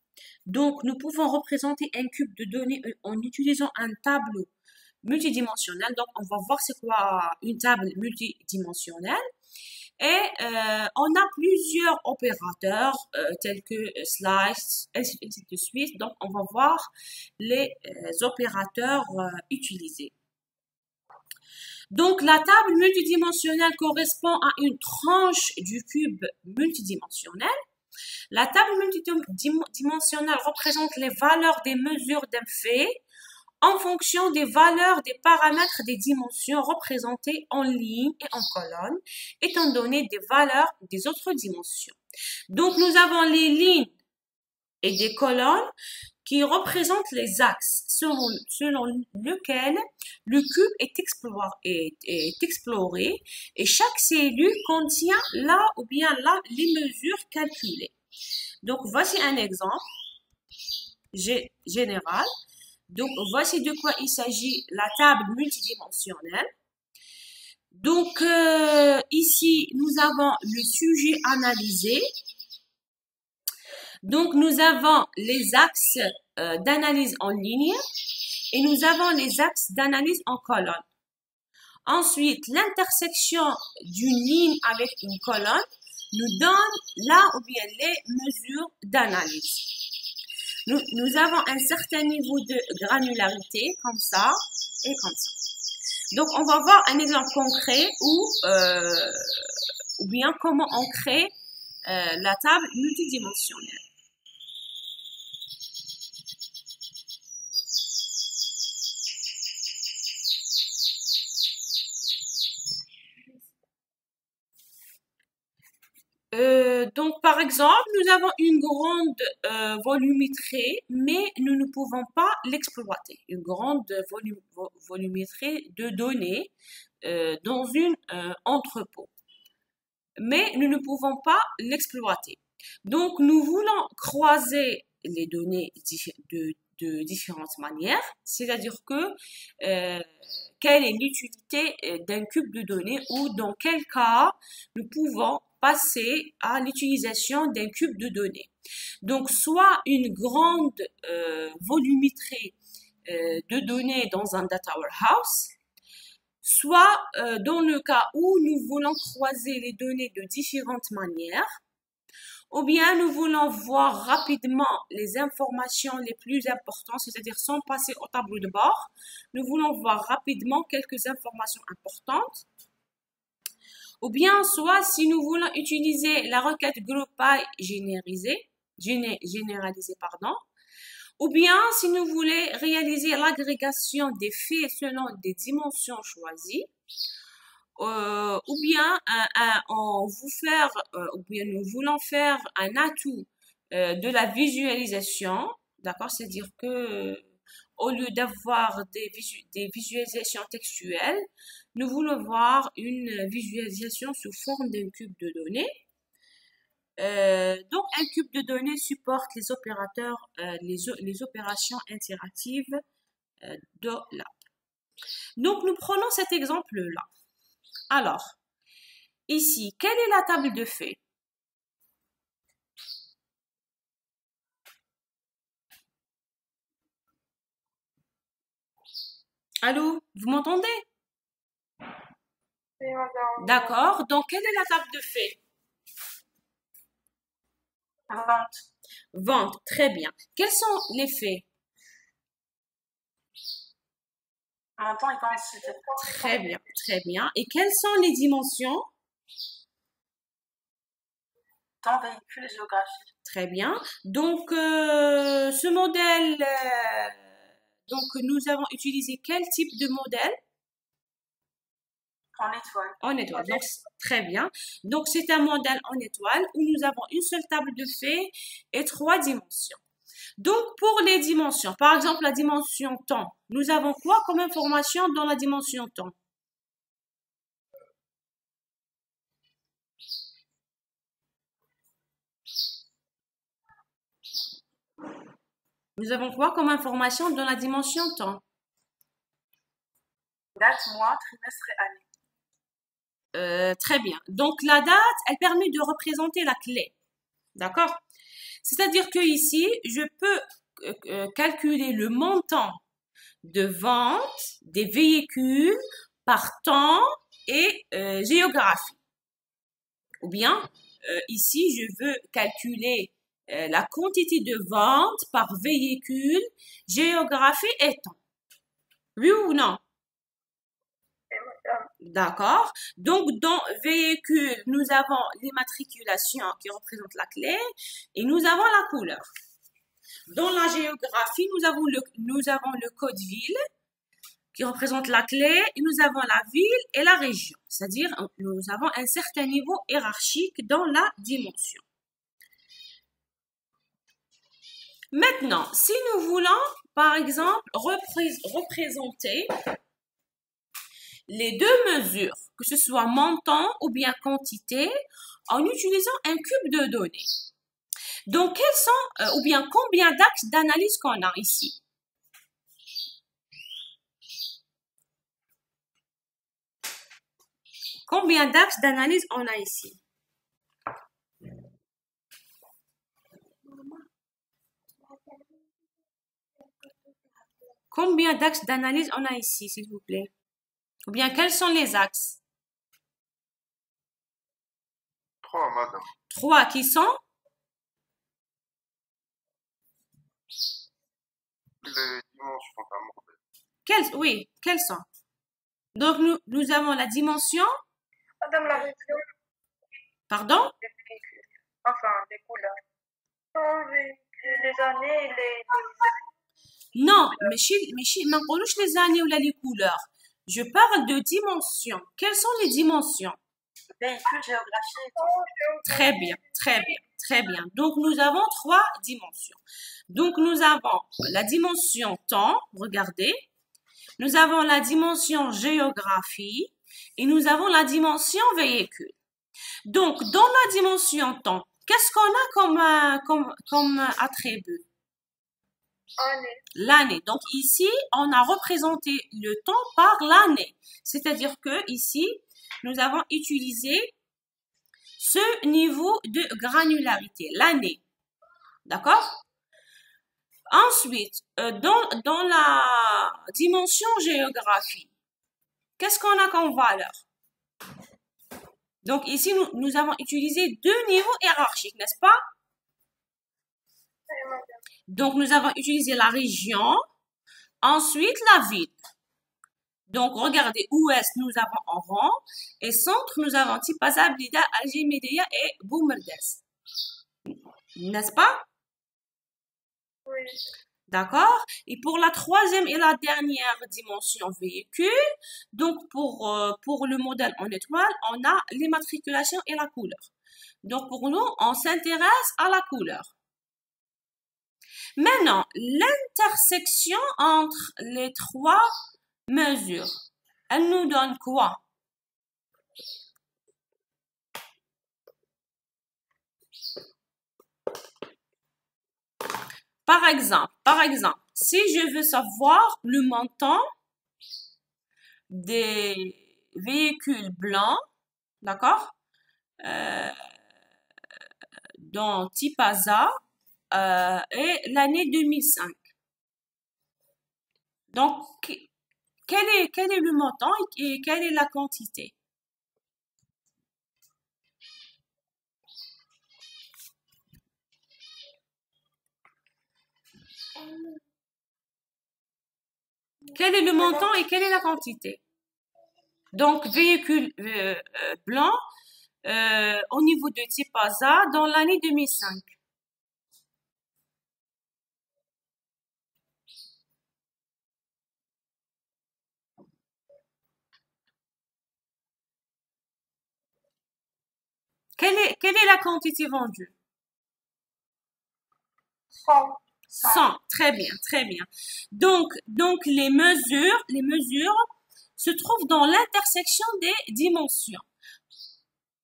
Donc, nous pouvons représenter un cube de données en utilisant un tableau multidimensionnel. Donc, on va voir c'est quoi une table multidimensionnelle. Et on a plusieurs opérateurs tels que slice, ainsi de suite. Donc, on va voir les opérateurs utilisés. Donc, la table multidimensionnelle correspond à une tranche du cube multidimensionnel. La table multidimensionnelle représente les valeurs des mesures d'un fait en fonction des valeurs des paramètres des dimensions représentées en ligne et en colonne, étant donné des valeurs des autres dimensions. Donc, nous avons les lignes et des colonnes qui représentent les axes selon lesquels le cube est exploré et chaque cellule contient là ou bien là les mesures calculées. Donc, voici un exemple général. Donc, voici de quoi il s'agit la table multidimensionnelle. Donc, ici, nous avons le sujet analysé. Donc, nous avons les axes d'analyse en ligne et nous avons les axes d'analyse en colonne. Ensuite, l'intersection d'une ligne avec une colonne nous donne là ou bien les mesures d'analyse. Nous avons un certain niveau de granularité, comme ça et comme ça. Donc, on va voir un exemple concret ou bien comment on crée la table multidimensionnelle. Donc, par exemple, nous avons une grande volumétrie, mais nous ne pouvons pas l'exploiter. Une grande volumétrie de données dans un entrepôt. Mais nous ne pouvons pas l'exploiter. Donc, nous voulons croiser les données de différentes manières, c'est-à-dire que quelle est l'utilité d'un cube de données ou dans quel cas nous pouvons passer à l'utilisation d'un cube de données. Donc, soit une grande volumétrie de données dans un data warehouse, soit dans le cas où nous voulons croiser les données de différentes manières, ou bien nous voulons voir rapidement les informations les plus importantes, c'est-à-dire sans passer au tableau de bord, nous voulons voir rapidement quelques informations importantes. Ou bien, soit si nous voulons utiliser la requête GroupBy généralisée, ou bien si nous voulons réaliser l'agrégation des faits selon des dimensions choisies, ou bien nous voulons faire un atout de la visualisation, d'accord, c'est-à-dire que au lieu d'avoir des visualisations textuelles, nous voulons voir une visualisation sous forme d'un cube de données. Donc, un cube de données supporte les opérateurs, les opérations interactives de l'app. Donc, nous prenons cet exemple-là. Alors, ici, quelle est la table de faits? Allô, vous m'entendez? Oui, madame. D'accord. Donc, quelle est la table de faits? Vente. Vente, très bien. Quels sont les faits? Montant et quantité. Très bien, très bien. Et quelles sont les dimensions? Temps, véhicule, géographie. Très bien. Donc, ce modèle, donc nous avons utilisé quel type de modèle? En étoile. En étoile. Donc, très bien. Donc, c'est un modèle en étoile où nous avons une seule table de faits et 3 dimensions. Donc, pour les dimensions, par exemple, la dimension temps, nous avons quoi comme information dans la dimension temps? Nous avons quoi comme information dans la dimension temps? Date, mois, trimestre et année. Très bien. Donc, la date, elle permet de représenter la clé. D'accord? C'est-à-dire que ici, je peux calculer le montant de vente des véhicules par temps et géographie. Ou bien, ici, je veux calculer la quantité de vente par véhicule, géographie et temps. Oui ou non? Et madame. D'accord. Donc, dans véhicule, nous avons l'immatriculation qui représente la clé et nous avons la couleur. Dans la géographie, nous avons le code ville qui représente la clé et nous avons la ville et la région. C'est-à-dire, nous avons un certain niveau hiérarchique dans la dimension. Maintenant, si nous voulons, par exemple, représenter les deux mesures, que ce soit montant ou bien quantité, en utilisant un cube de données. Donc, quels sont, ou bien combien d'axes d'analyse qu'on a ici? Combien d'axes d'analyse on a ici? Combien d'axes d'analyse on a ici, s'il vous plaît? Ou bien, quels sont les axes? 3, madame. 3 qui sont? Les dimensions d'un modèle. Oui, quels sont? Donc, nous avons la dimension, Madame, la région pardon? des véhicules. Enfin, des couleurs. Temps, véhicule, les années et les... Non, mais ما نقولوش les années ou les couleurs. Je parle de dimensions. Quelles sont les dimensions? Véhicule, géographie et temps. Très bien, très bien, très bien. Donc, nous avons 3 dimensions. Donc, nous avons la dimension temps, regardez. Nous avons la dimension géographie et nous avons la dimension véhicule. Donc, dans la dimension temps, qu'est-ce qu'on a comme attribut? Année. L'année. Donc, ici, on a représenté le temps par l'année. C'est-à-dire que ici, nous avons utilisé ce niveau de granularité, l'année. D'accord? Ensuite, dans la dimension géographie, qu'est-ce qu'on a comme valeur? Donc ici, nous avons utilisé 2 niveaux hiérarchiques, n'est-ce pas? Oui, madame. Donc, nous avons utilisé la région, ensuite la ville. Donc, regardez, ouest, nous avons Oran, et centre, nous avons Tipaza, Blida, Alger, Médéa et Boumerdes. N'est-ce pas? Oui. D'accord? Et pour la troisième et la dernière dimension véhicule, donc pour le modèle en étoile, on a l'immatriculation et la couleur. Donc, pour nous, on s'intéresse à la couleur. Maintenant, l'intersection entre les 3 mesures, elle nous donne quoi? Par exemple, si je veux savoir le montant des véhicules blancs, d'accord, euh, dans Tipaza et l'année 2005. Donc, quel est le montant et quelle est la quantité? Quel est le montant et quelle est la quantité? Donc, véhicule blanc au niveau de Tipaza dans l'année 2005. Quelle est la quantité vendue? 100. 100. Très bien, très bien. Donc les mesures se trouvent dans l'intersection des dimensions.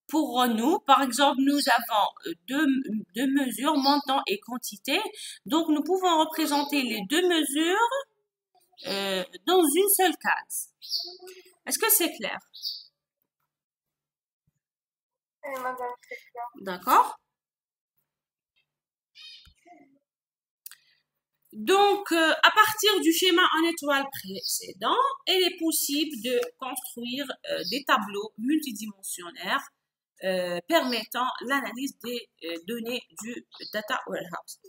Pour nous, par exemple, nous avons deux mesures, montant et quantité. Donc, nous pouvons représenter les deux mesures dans une seule case. Est-ce que c'est clair? Oui, madame, c'est clair. D'accord? Donc, à partir du schéma en étoile précédent, il est possible de construire des tableaux multidimensionnaires permettant l'analyse des données du Data Warehouse.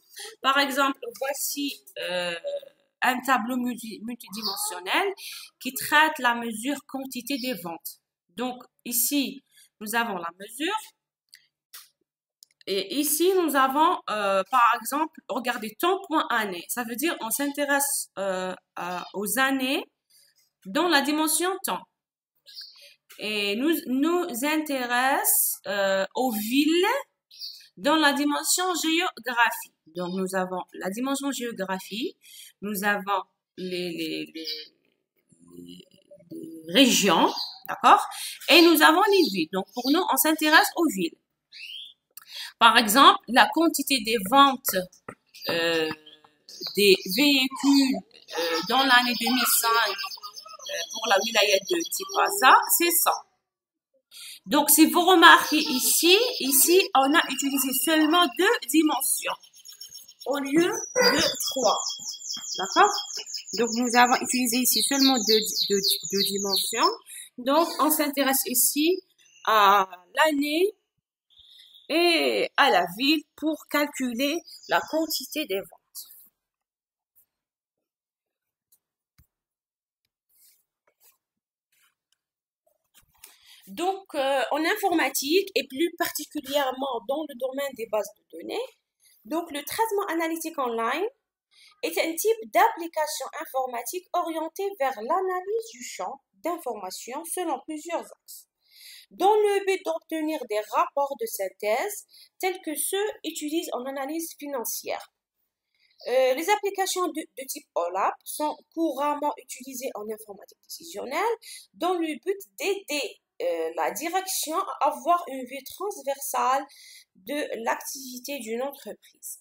Par exemple, voici un tableau multidimensionnel qui traite la mesure quantité des ventes. Donc, ici, nous avons la mesure. Et ici, nous avons, par exemple, regardez, temps point année. Ça veut dire on s'intéresse aux années dans la dimension temps. Et nous intéresse aux villes dans la dimension géographie. Donc, nous avons la dimension géographie, nous avons les régions, d'accord? Et nous avons les villes. Donc, pour nous, on s'intéresse aux villes. Par exemple, la quantité des ventes des véhicules dans l'année 2005 pour la wilaya de Tipaza, c'est ça. Donc, si vous remarquez ici, on a utilisé seulement 2 dimensions au lieu de 3. D'accord? Donc, nous avons utilisé ici seulement deux dimensions. Donc, on s'intéresse ici à l'année et à la ville pour calculer la quantité des ventes. Donc, en informatique et plus particulièrement dans le domaine des bases de données, donc le traitement analytique online est un type d'application informatique orientée vers l'analyse du champ d'information selon plusieurs axes, dans le but d'obtenir des rapports de synthèse tels que ceux utilisés en analyse financière. Les applications de type OLAP sont couramment utilisées en informatique décisionnelle dans le but d'aider la direction à avoir une vue transversale de l'activité d'une entreprise.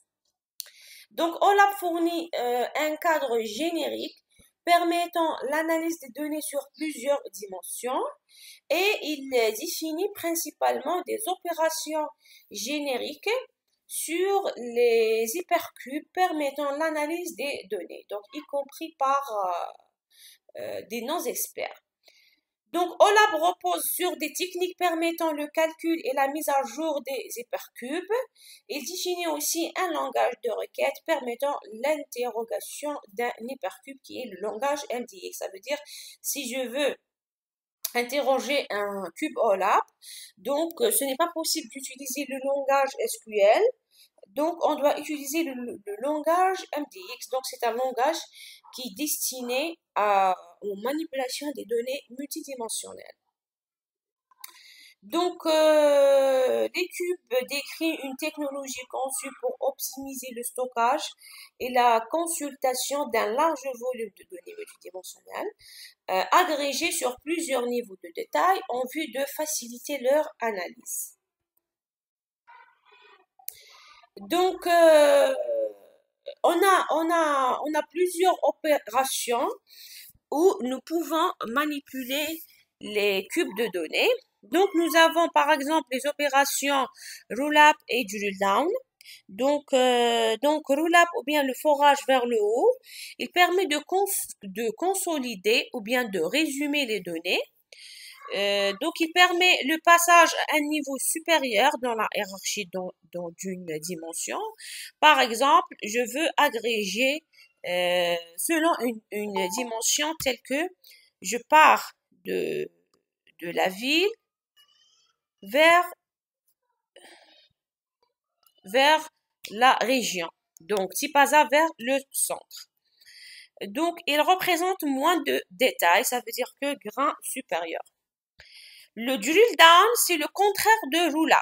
Donc, OLAP fournit un cadre générique permettant l'analyse des données sur plusieurs dimensions et il définit principalement des opérations génériques sur les hypercubes permettant l'analyse des données, donc y compris par des non-experts. Donc, OLAP repose sur des techniques permettant le calcul et la mise à jour des hypercubes. Il définit aussi un langage de requête permettant l'interrogation d'un hypercube qui est le langage MDX. Ça veut dire, si je veux interroger un cube OLAP, donc ce n'est pas possible d'utiliser le langage SQL. Donc, on doit utiliser le langage MDX. Donc, c'est un langage qui est destiné aux manipulations des données multidimensionnelles. Donc, les cubes décrit une technologie conçue pour optimiser le stockage et la consultation d'un large volume de données multidimensionnelles, agrégées sur plusieurs niveaux de détail en vue de faciliter leur analyse. Donc, on a plusieurs opérations où nous pouvons manipuler les cubes de données. Donc, nous avons par exemple les opérations roll-up et drill-down. Donc roll-up ou bien le forage vers le haut, il permet de consolider ou bien de résumer les données. Donc, il permet le passage à un niveau supérieur dans la hiérarchie d'une dimension. Par exemple, je veux agréger selon une dimension telle que je pars de la ville vers la région. Donc, Tipaza vers le centre. Donc, il représente moins de détails, ça veut dire que grain supérieur. Le drill down, c'est le contraire de roll up.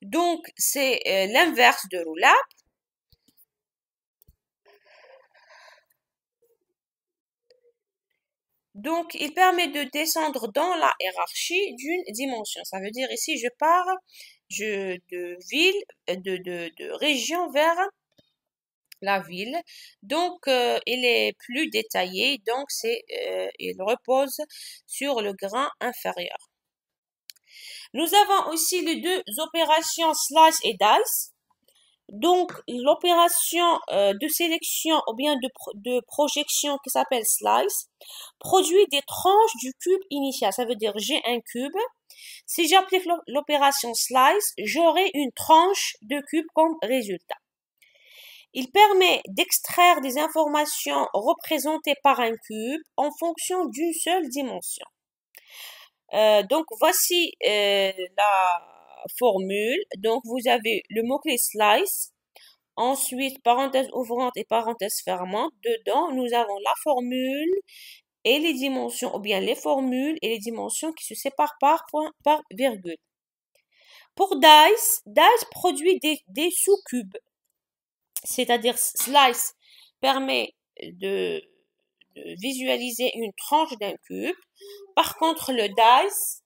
Donc, c'est l'inverse de roll up. Donc, il permet de descendre dans la hiérarchie d'une dimension. Ça veut dire ici, je pars de région vers la ville. Donc, il est plus détaillé. Donc, il repose sur le grain inférieur. Nous avons aussi les deux opérations slice et dice. Donc, l'opération de sélection ou bien de projection qui s'appelle slice produit des tranches du cube initial. Ça veut dire j'ai un cube. Si j'applique l'opération slice, j'aurai une tranche de cube comme résultat. Il permet d'extraire des informations représentées par un cube en fonction d'une seule dimension. Donc, voici la formule. Donc, vous avez le mot-clé slice. Ensuite, parenthèse ouvrante et parenthèse fermante. Dedans, nous avons la formule et les dimensions, ou bien les formules et les dimensions qui se séparent par point, par virgule. Pour dice produit des sous-cubes. C'est-à-dire, slice permet de visualiser une tranche d'un cube. Par contre, le dice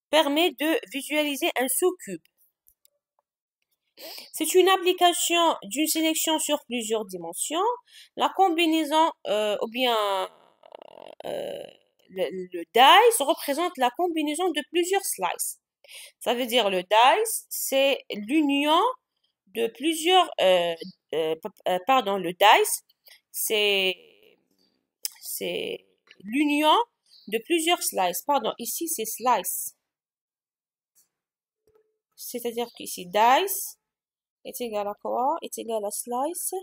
permet de visualiser un sous-cube. C'est une application d'une sélection sur plusieurs dimensions. La combinaison ou bien le dice représente la combinaison de plusieurs slices. Ça veut dire le dice, c'est l'union de plusieurs... le dice, c'est l'union de plusieurs slices. Pardon, ici c'est slice. C'est-à-dire qu'ici dice est égal à quoi? Est égal à slice.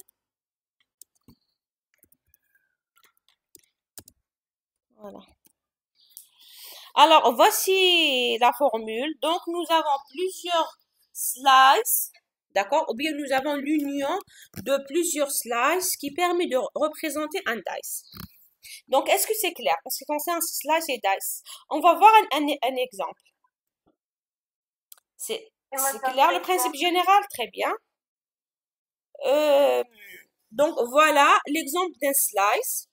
Voilà. Alors, voici la formule. Donc, nous avons plusieurs slices, d'accord? Ou bien nous avons l'union de plusieurs slices qui permet de représenter un dice. Donc, est-ce que c'est clair? En ce qui concerne slice et dice, on va voir un exemple. C'est clair le principe général? Très bien. Donc, voilà l'exemple d'un slice.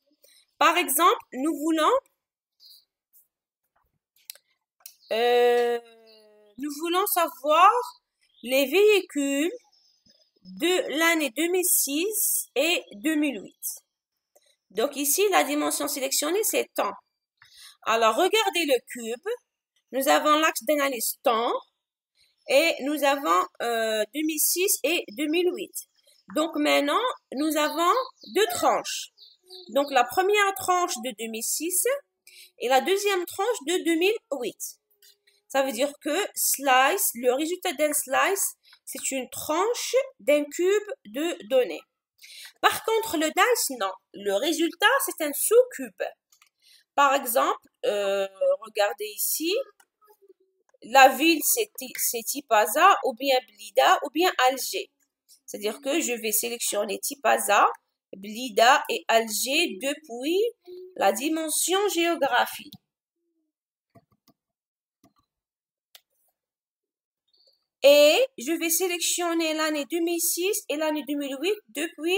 Par exemple, nous voulons savoir les véhicules de l'année 2006 et 2008. Donc ici, la dimension sélectionnée, c'est temps. Alors, regardez le cube. Nous avons l'axe d'analyse temps et nous avons 2006 et 2008. Donc maintenant, nous avons deux tranches. Donc la première tranche de 2006 et la deuxième tranche de 2008. Ça veut dire que slice, le résultat d'un slice, c'est une tranche d'un cube de données. Par contre, le dice, non. Le résultat, c'est un sous-cube. Par exemple, regardez ici, la ville, c'est Tipaza, ou bien Blida, ou bien Alger. C'est-à-dire que je vais sélectionner Tipaza, Blida et Alger depuis la dimension géographie. Et je vais sélectionner l'année 2006 et l'année 2008 depuis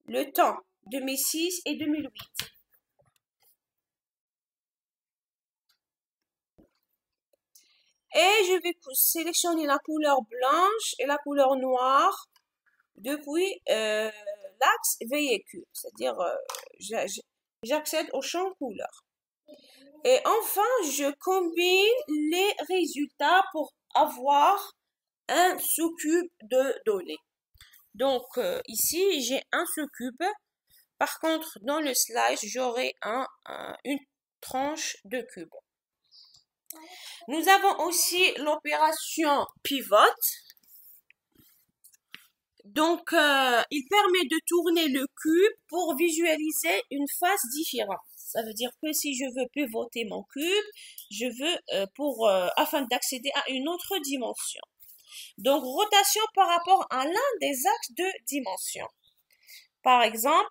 le temps 2006 et 2008. Et je vais sélectionner la couleur blanche et la couleur noire depuis l'axe véhicule, c'est-à-dire j'accède au champ couleur. Et enfin, je combine les résultats pour avoir un sous-cube de données. Donc ici, j'ai un sous-cube. Par contre, dans le slice, j'aurai une tranche de cube. Nous avons aussi l'opération pivot. Donc, il permet de tourner le cube pour visualiser une face différente. Ça veut dire que si je veux pivoter mon cube, je veux afin d'accéder à une autre dimension. Donc, rotation par rapport à l'un des axes de dimension. Par exemple,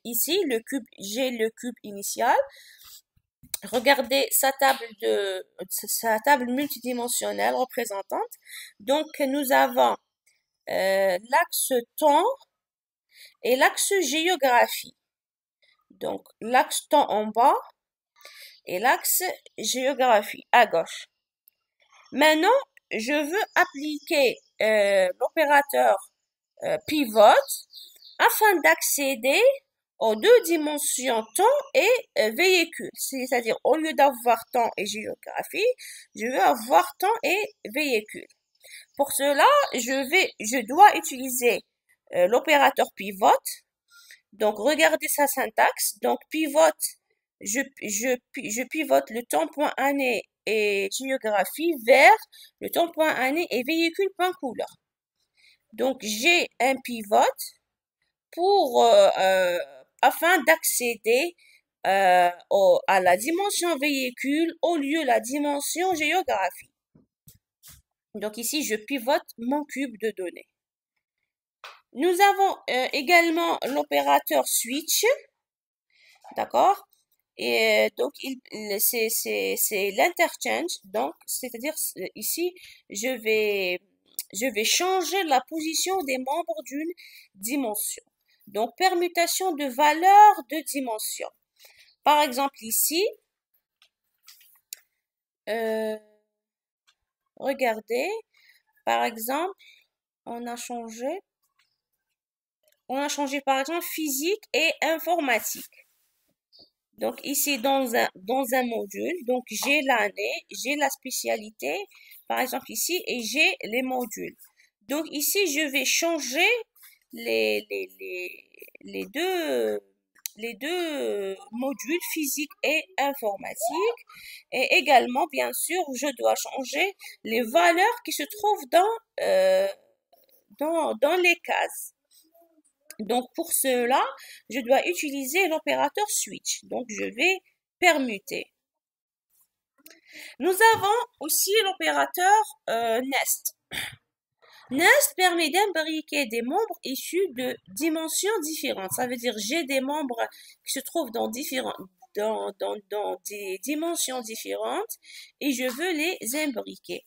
ici, j'ai le cube initial. Regardez sa table multidimensionnelle représentante. Donc, nous avons l'axe temps et l'axe géographie. Donc, l'axe temps en bas et l'axe géographie à gauche. Maintenant, je veux appliquer l'opérateur pivot afin d'accéder aux deux dimensions temps et véhicule. C'est-à-dire, au lieu d'avoir temps et géographie, je veux avoir temps et véhicule. Pour cela, je dois utiliser l'opérateur pivot. Donc, regardez sa syntaxe. Donc, pivot, je pivote le temps point année et géographie vers le temps point année et véhicule point couleur. Donc, j'ai un pivot pour afin d'accéder à la dimension véhicule au lieu de la dimension géographie. Donc ici, je pivote mon cube de données. Nous avons également l'opérateur switch, d'accord? Et donc c'est l'interchange. Donc c'est-à-dire ici, je vais changer la position des membres d'une dimension. Donc, permutation de valeurs de dimension. Par exemple, ici, regardez, par exemple, on a changé par exemple physique et informatique. Donc, ici, dans un module, donc j'ai l'année, j'ai la spécialité, par exemple ici, et j'ai les modules. Donc, ici, je vais changer les deux modules physique et informatique. Et également, bien sûr, je dois changer les valeurs qui se trouvent dans les cases. Donc, pour cela, je dois utiliser l'opérateur switch. Donc, je vais permuter. Nous avons aussi l'opérateur nest. Nest permet d'imbriquer des membres issus de dimensions différentes. Ça veut dire j'ai des membres qui se trouvent dans des dimensions différentes et je veux les imbriquer.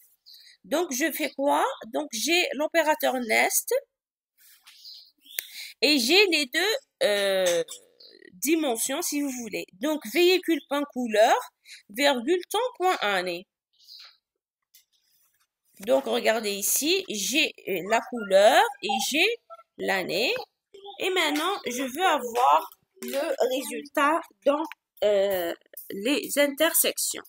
Donc, je fais quoi? Donc, j'ai l'opérateur nest et j'ai les deux dimensions si vous voulez. Donc, véhicule point couleur, virgule temps point année. Donc, regardez ici, j'ai la couleur et j'ai l'année. Et maintenant, je veux avoir le résultat dans les intersections.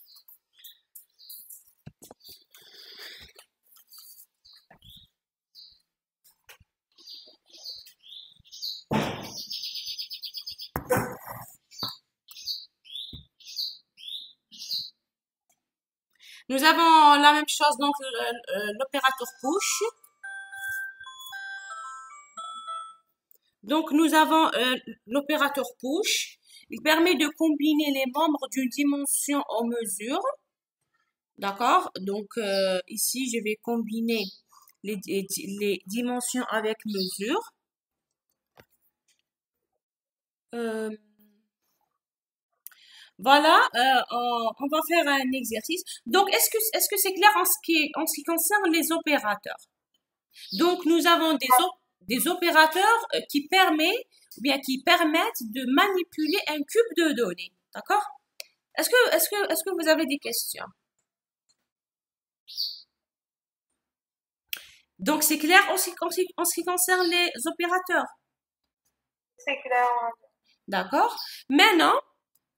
Nous avons la même chose, donc l'opérateur push. Donc, nous avons l'opérateur push. Il permet de combiner les membres d'une dimension en mesure. D'accord? Donc, ici, je vais combiner les dimensions avec mesure. Voilà, on va faire un exercice. Donc, est-ce que c'est clair en ce qui concerne les opérateurs? Donc, nous avons des opérateurs qui permettent de manipuler un cube de données. D'accord? Est-ce que vous avez des questions? Donc, c'est clair en ce qui concerne les opérateurs. C'est clair, madame. D'accord? Maintenant,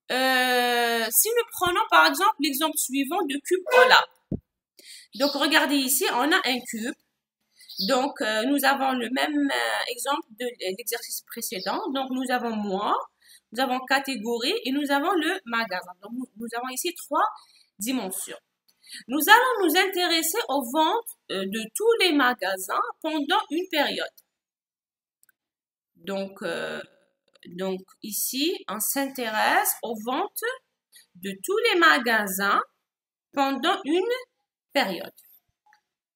si nous prenons par exemple l'exemple suivant de cube OLAP. Donc, regardez ici, on a un cube. Donc, nous avons le même exemple de l'exercice précédent. Donc, nous avons mois, nous avons catégorie et nous avons le magasin. Donc, nous avons ici 3 dimensions. Nous allons nous intéresser aux ventes de tous les magasins pendant une période. Donc ici, on s'intéresse aux ventes de tous les magasins pendant une période.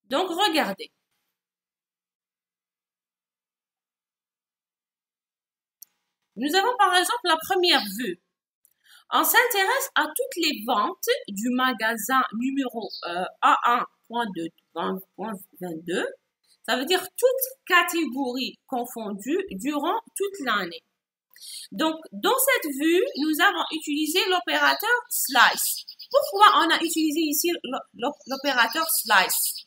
Donc, regardez. Nous avons par exemple la première vue. On s'intéresse à toutes les ventes du magasin numéro A1.2.22. Ça veut dire toutes catégories confondues durant toute l'année. Donc, dans cette vue, nous avons utilisé l'opérateur slice. Pourquoi on a utilisé ici l'opérateur slice?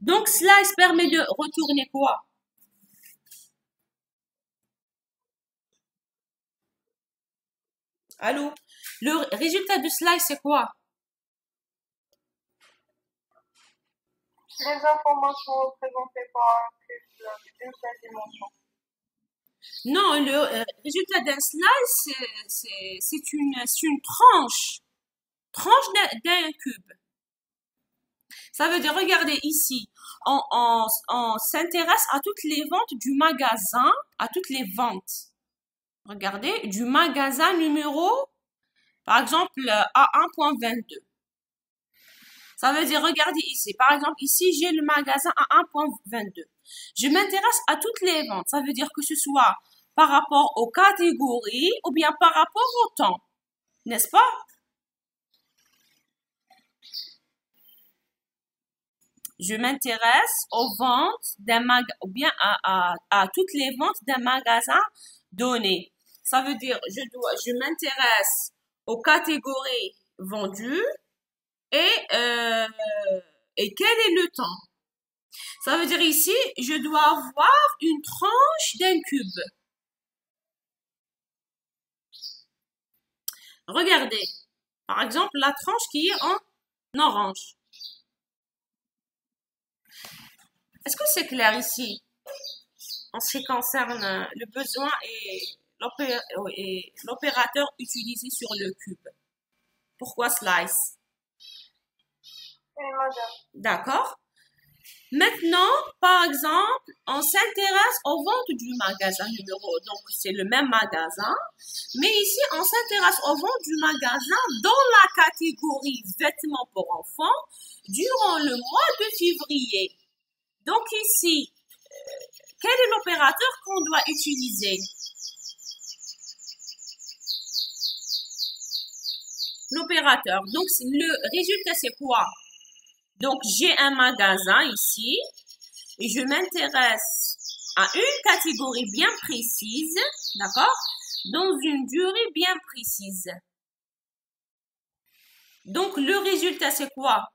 Donc, slice permet de retourner quoi? Allô? Le résultat de slice, c'est quoi? Les informations représentées par un cube d'une seule dimension. Non, le résultat d'un slice, c'est une tranche d'un cube. Ça veut dire, regardez ici, on s'intéresse à toutes les ventes du magasin, à toutes les ventes. Regardez, du magasin numéro, par exemple, A1.22. Ça veut dire, regardez ici, par exemple, ici, j'ai le magasin A1.22. Je m'intéresse à toutes les ventes. Ça veut dire que ce soit par rapport aux catégories ou bien par rapport au temps. N'est-ce pas? Je m'intéresse aux ventes d'un magasin, ou bien à toutes les ventes d'un magasin donné. Ça veut dire, je m'intéresse aux catégories vendues et quel est le temps? Ça veut dire ici, je dois avoir une tranche d'un cube. Regardez, par exemple, la tranche qui est en orange. Est-ce que c'est clair ici en ce qui concerne le besoin et l'opérateur utilisé sur le cube? Pourquoi slice? Oui, madame. D'accord. Maintenant, par exemple, on s'intéresse aux ventes du magasin numéro. Donc, c'est le même magasin. Mais ici, on s'intéresse aux ventes du magasin dans la catégorie vêtements pour enfants durant le mois de février. Donc, ici, quel est l'opérateur qu'on doit utiliser? L'opérateur. Donc, le résultat, c'est quoi? Donc, j'ai un magasin ici et je m'intéresse à une catégorie bien précise, d'accord? Dans une durée bien précise. Donc, le résultat, c'est quoi?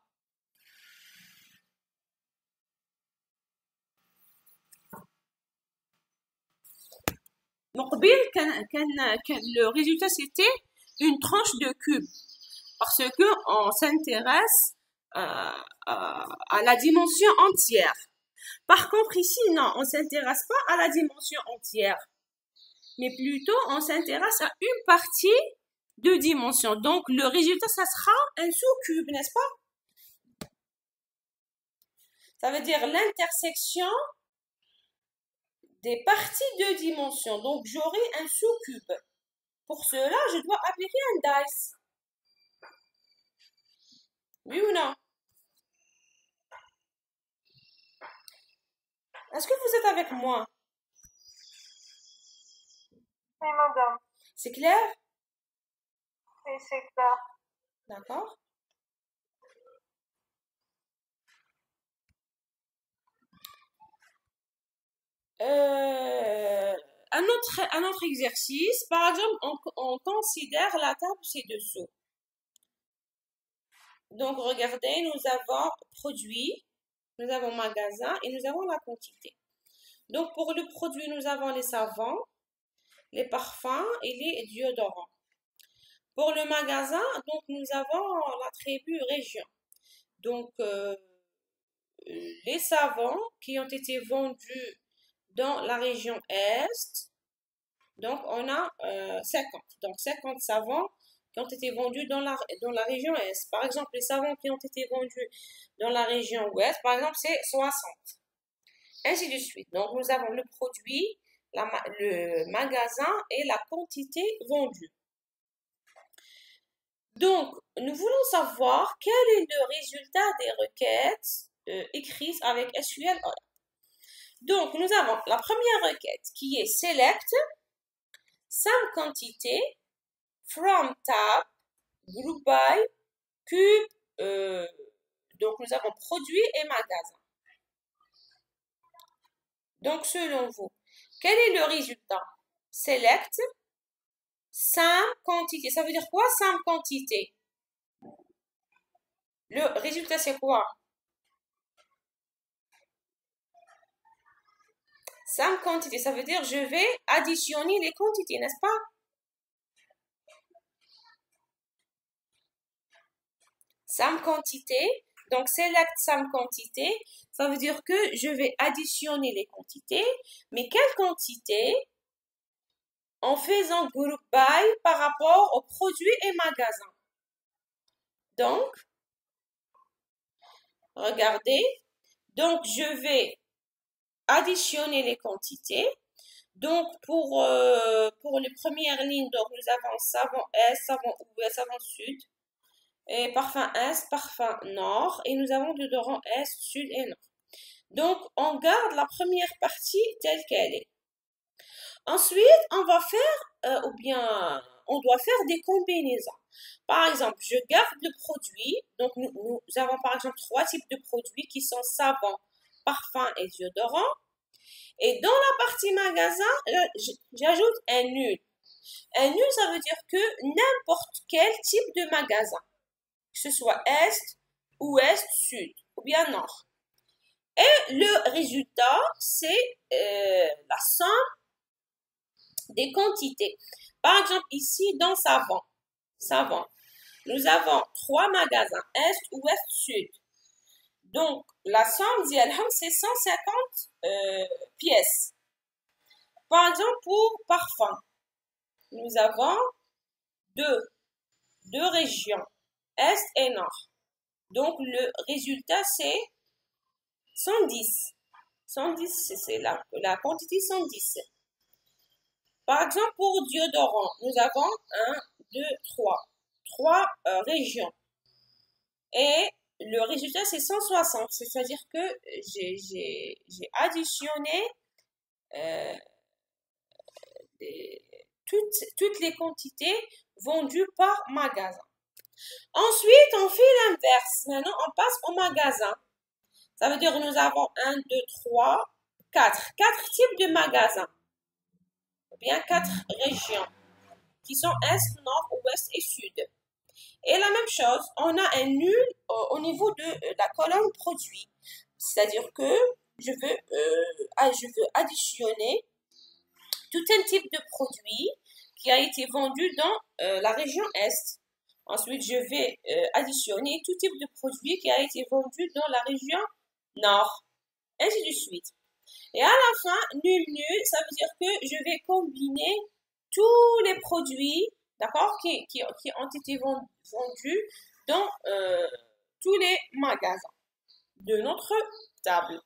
Le résultat, c'était une tranche de cube parce que on s'intéresse à la dimension entière. Par contre, ici, non, on s'intéresse pas à la dimension entière, mais plutôt on s'intéresse à une partie de dimension. Donc, le résultat, ça sera un sous-cube, n'est-ce pas? Ça veut dire l'intersection des parties de dimension. Donc, j'aurai un sous-cube. Pour cela, je dois appliquer un dice. Oui ou non? Est-ce que vous êtes avec moi? Oui, madame. C'est clair? Oui, c'est clair. D'accord. Un autre exercice, par exemple, on considère la table ci-dessous. Donc, regardez, nous avons produit, nous avons magasin et nous avons la quantité. Donc, pour le produit, nous avons les savons, les parfums et les déodorants. Pour le magasin, donc, nous avons l'attribut région. Donc, les savons qui ont été vendus dans la région Est, donc on a 50. Donc, 50 savons qui ont été vendus dans la région Est. Par exemple, les savons qui ont été vendus dans la région Ouest, par exemple, c'est 60. Ainsi de suite. Donc, nous avons le produit, le magasin et la quantité vendue. Donc, nous voulons savoir quel est le résultat des requêtes écrites avec SQL. Donc, nous avons la première requête qui est select, sum quantité, from tab, group by, cube, donc nous avons produit et magasin. Donc, selon vous, quel est le résultat? Select, sum quantité. Ça veut dire quoi, sum quantité? Le résultat, c'est quoi? Sum quantité, ça veut dire je vais additionner les quantités, n'est-ce pas? Sum quantité, donc select sum quantité, ça veut dire que je vais additionner les quantités, mais quelle quantité? En faisant group by par rapport aux produits et magasins. Donc, regardez, donc je vais additionner les quantités. Donc, pour les premières lignes, donc nous avons savon Est, savon Ouest, savon Sud, et parfum Est, parfum Nord, et nous avons déodorant Est, Sud et Nord. Donc, on garde la première partie telle qu'elle est. Ensuite, on va faire, on doit faire des combinaisons. Par exemple, je garde le produit. Donc, nous avons par exemple 3 types de produits qui sont savon, parfum et déodorant. Et dans la partie magasin, j'ajoute un nul. Un nul, ça veut dire que n'importe quel type de magasin, que ce soit Est, Ouest, Sud ou bien Nord. Et le résultat, c'est la somme des quantités. Par exemple, ici, dans savon, nous avons 3 magasins, Est, Ouest, Sud. Donc, la somme, c'est 150 pièces. Par exemple, pour parfum, nous avons deux régions, Est et Nord. Donc, le résultat, c'est 110. 110, c'est la quantité 110. Par exemple, pour déodorant, nous avons 1, 2, 3. 3 régions. Et le résultat, c'est 160. C'est-à-dire que j'ai additionné toutes les quantités vendues par magasin. Ensuite, on fait l'inverse. Maintenant, on passe au magasin. Ça veut dire que nous avons 1, 2, 3, 4. 4 types de magasins. Ou bien 4 régions qui sont Est, Nord, Ouest et Sud. Et la même chose, on a un nul au niveau de la colonne produit. C'est-à-dire que je veux additionner tout un type de produit qui a été vendu dans la région Est. Ensuite, je vais additionner tout type de produit qui a été vendu dans la région Nord. Ainsi de suite. Et à la fin, nul, ça veut dire que je vais combiner tous les produits, d'accord, qui ont été vendus dans tous les magasins de notre table.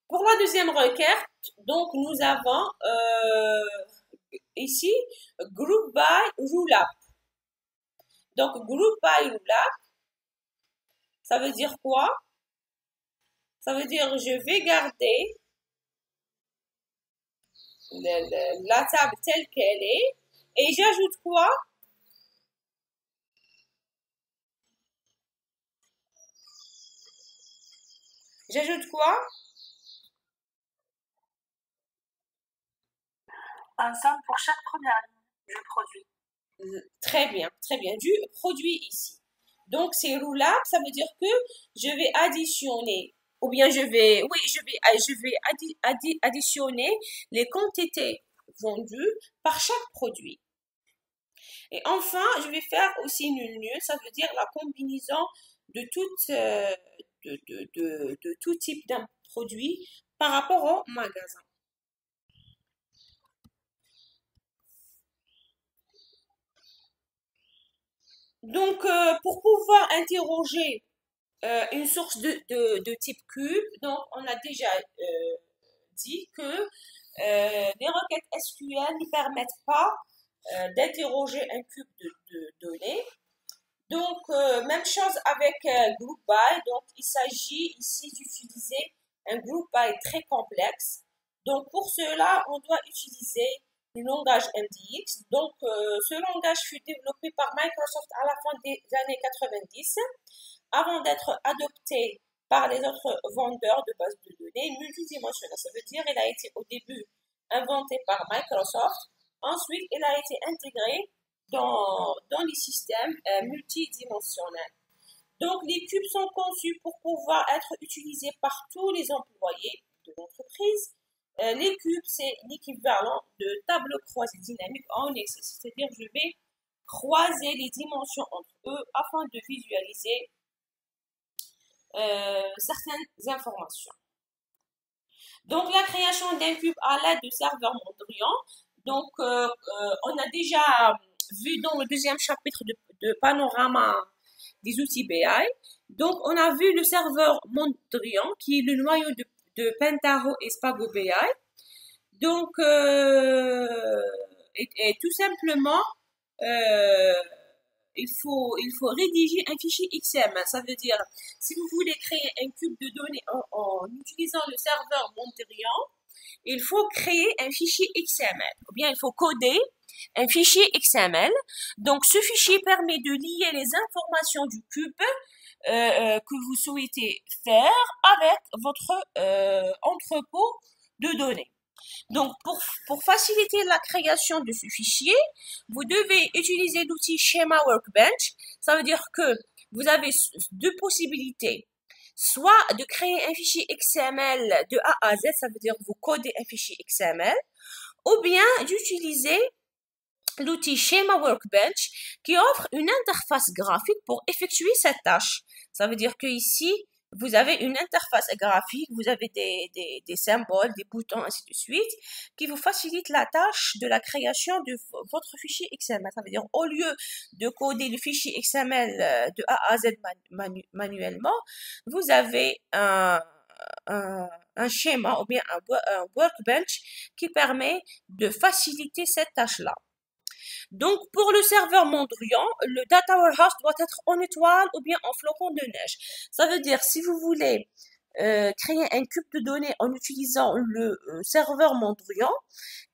Pour la deuxième requête, donc nous avons ici group by rule up. Donc group by rule up, ça veut dire quoi? Ça veut dire je vais garder la table telle qu'elle est et j'ajoute quoi? J'ajoute quoi? Un somme pour chaque première ligne du produit. très bien, du produit ici. Donc, c'est roulable, ça veut dire que je vais additionner, ou bien je vais additionner les quantités vendues par chaque produit. Et enfin, je vais faire aussi nul, ça veut dire la combinaison de de tout type d'un produit par rapport au magasin. Donc, pour pouvoir interroger une source de type cube, donc on a déjà dit que les requêtes SQL ne permettent pas d'interroger un cube de données. Donc, même chose avec group by. Donc, il s'agit ici d'utiliser un group by très complexe. Donc, pour cela, on doit utiliser le langage MDX. Donc, ce langage fut développé par Microsoft à la fin des années 90 avant d'être adopté par les autres vendeurs de bases de données multidimensionnelles. Ça veut dire qu'il a été au début inventé par Microsoft. Ensuite, il a été intégré dans les systèmes multidimensionnels. Donc, les cubes sont conçus pour pouvoir être utilisés par tous les employés de l'entreprise. Les cubes, c'est l'équivalent de tableau croisé dynamique en Excel. C'est-à-dire, je vais croiser les dimensions entre eux afin de visualiser certaines informations. Donc, la création d'un cube à l'aide de serveurs Mondrian. Donc, on a déjà vu dans le deuxième chapitre de Panorama des outils BI. Donc, on a vu le serveur Mondrian qui est le noyau de Pentaho et Spago BI. Donc, et tout simplement, il faut rédiger un fichier XML. Ça veut dire, si vous voulez créer un cube de données en utilisant le serveur Mondrian, il faut créer un fichier XML. Ou bien, il faut coder un fichier XML. Donc, ce fichier permet de lier les informations du cube que vous souhaitez faire avec votre entrepôt de données. Donc, pour faciliter la création de ce fichier, vous devez utiliser l'outil Schema Workbench. Ça veut dire que vous avez deux possibilités. Soit de créer un fichier XML de A à Z, ça veut dire vous codez un fichier XML, ou bien d'utiliser l'outil Schema Workbench qui offre une interface graphique pour effectuer cette tâche. Ça veut dire que ici, vous avez une interface graphique, vous avez des symboles, des boutons, ainsi de suite, qui vous facilitent la tâche de la création de votre fichier XML. Ça veut dire, au lieu de coder le fichier XML de A à Z manuellement, vous avez un schéma ou bien un workbench qui permet de faciliter cette tâche-là. Donc, pour le serveur Mondrian, le data warehouse doit être en étoile ou bien en flocon de neige. Ça veut dire, si vous voulez créer un cube de données en utilisant le serveur Mondrian,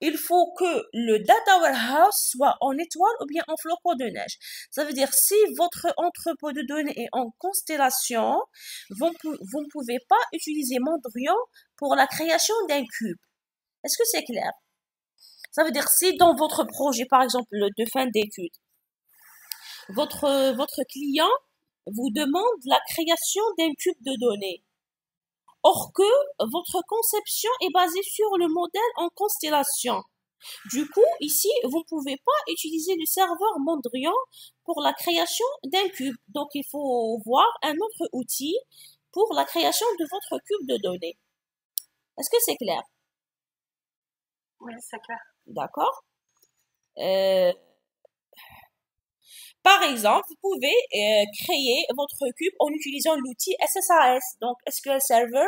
il faut que le data warehouse soit en étoile ou bien en flocon de neige. Ça veut dire, si votre entrepôt de données est en constellation, vous ne pouvez pas utiliser Mondrian pour la création d'un cube. Est-ce que c'est clair? Ça veut dire, si dans votre projet, par exemple, de fin d'études, votre client vous demande la création d'un cube de données, or que votre conception est basée sur le modèle en constellation. Du coup, ici, vous ne pouvez pas utiliser le serveur Mondrian pour la création d'un cube. Donc, il faut voir un autre outil pour la création de votre cube de données. Est-ce que c'est clair? Oui, c'est clair. D'accord. Par exemple, vous pouvez créer votre cube en utilisant l'outil SSAS, donc SQL Server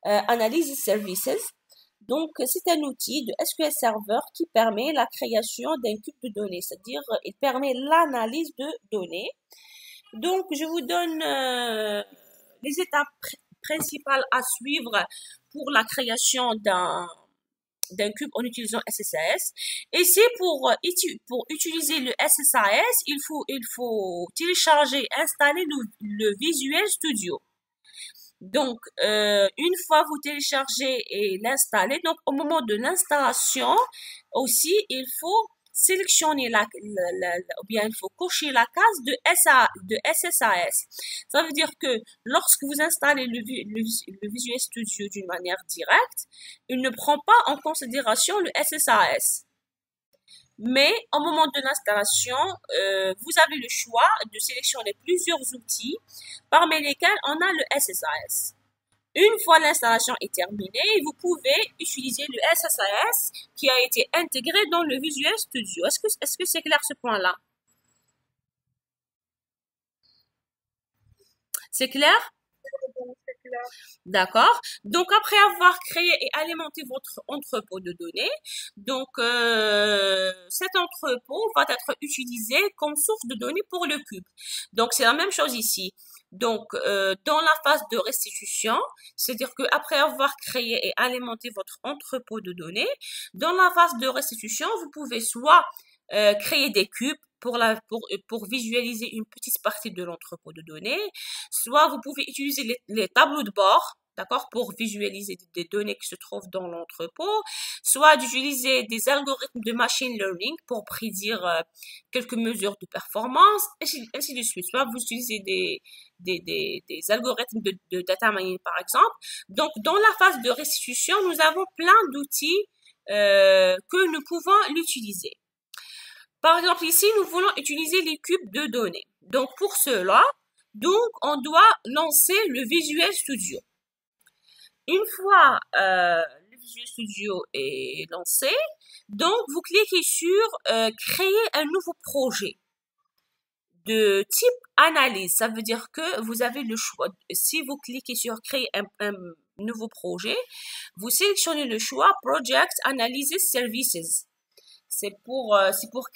Analysis Services. Donc, c'est un outil de SQL Server qui permet la création d'un cube de données, c'est-à-dire il permet l'analyse de données. Donc, je vous donne les étapes principales à suivre pour la création d'un cube en utilisant SSAS. Et c'est pour utiliser le SSAS, il faut télécharger, installer le Visual Studio. Donc, une fois vous téléchargez et l'installez, donc au moment de l'installation aussi, il faut sélectionner ou bien il faut cocher la case de SSAS. Ça veut dire que lorsque vous installez le Visual Studio d'une manière directe, il ne prend pas en considération le SSAS. Mais au moment de l'installation, vous avez le choix de sélectionner plusieurs outils parmi lesquels on a le SSAS. Une fois l'installation est terminée, vous pouvez utiliser le SSAS qui a été intégré dans le Visual Studio. Est-ce que c'est clair ce point-là? C'est clair? C'est clair. D'accord. Donc, après avoir créé et alimenté votre entrepôt de données, donc cet entrepôt va être utilisé comme source de données pour le cube. Donc, c'est la même chose ici. Donc, dans la phase de restitution, c'est-à-dire qu'après avoir créé et alimenté votre entrepôt de données, dans la phase de restitution, vous pouvez soit créer des cubes pour visualiser une petite partie de l'entrepôt de données, soit vous pouvez utiliser les tableaux de bord, d'accord, pour visualiser des données qui se trouvent dans l'entrepôt, soit d'utiliser des algorithmes de machine learning pour prédire quelques mesures de performance, ainsi de suite. Soit vous utilisez des algorithmes de data mining, par exemple. Donc, dans la phase de restitution, nous avons plein d'outils que nous pouvons l'utiliser. Par exemple, ici, nous voulons utiliser les cubes de données. Donc, pour cela, on doit lancer le Visual Studio. Une fois le Visual Studio est lancé, donc vous cliquez sur créer un nouveau projet de type analyse. Ça veut dire que vous avez le choix. Si vous cliquez sur créer un nouveau projet, vous sélectionnez le choix Project Analysis Services. C'est pour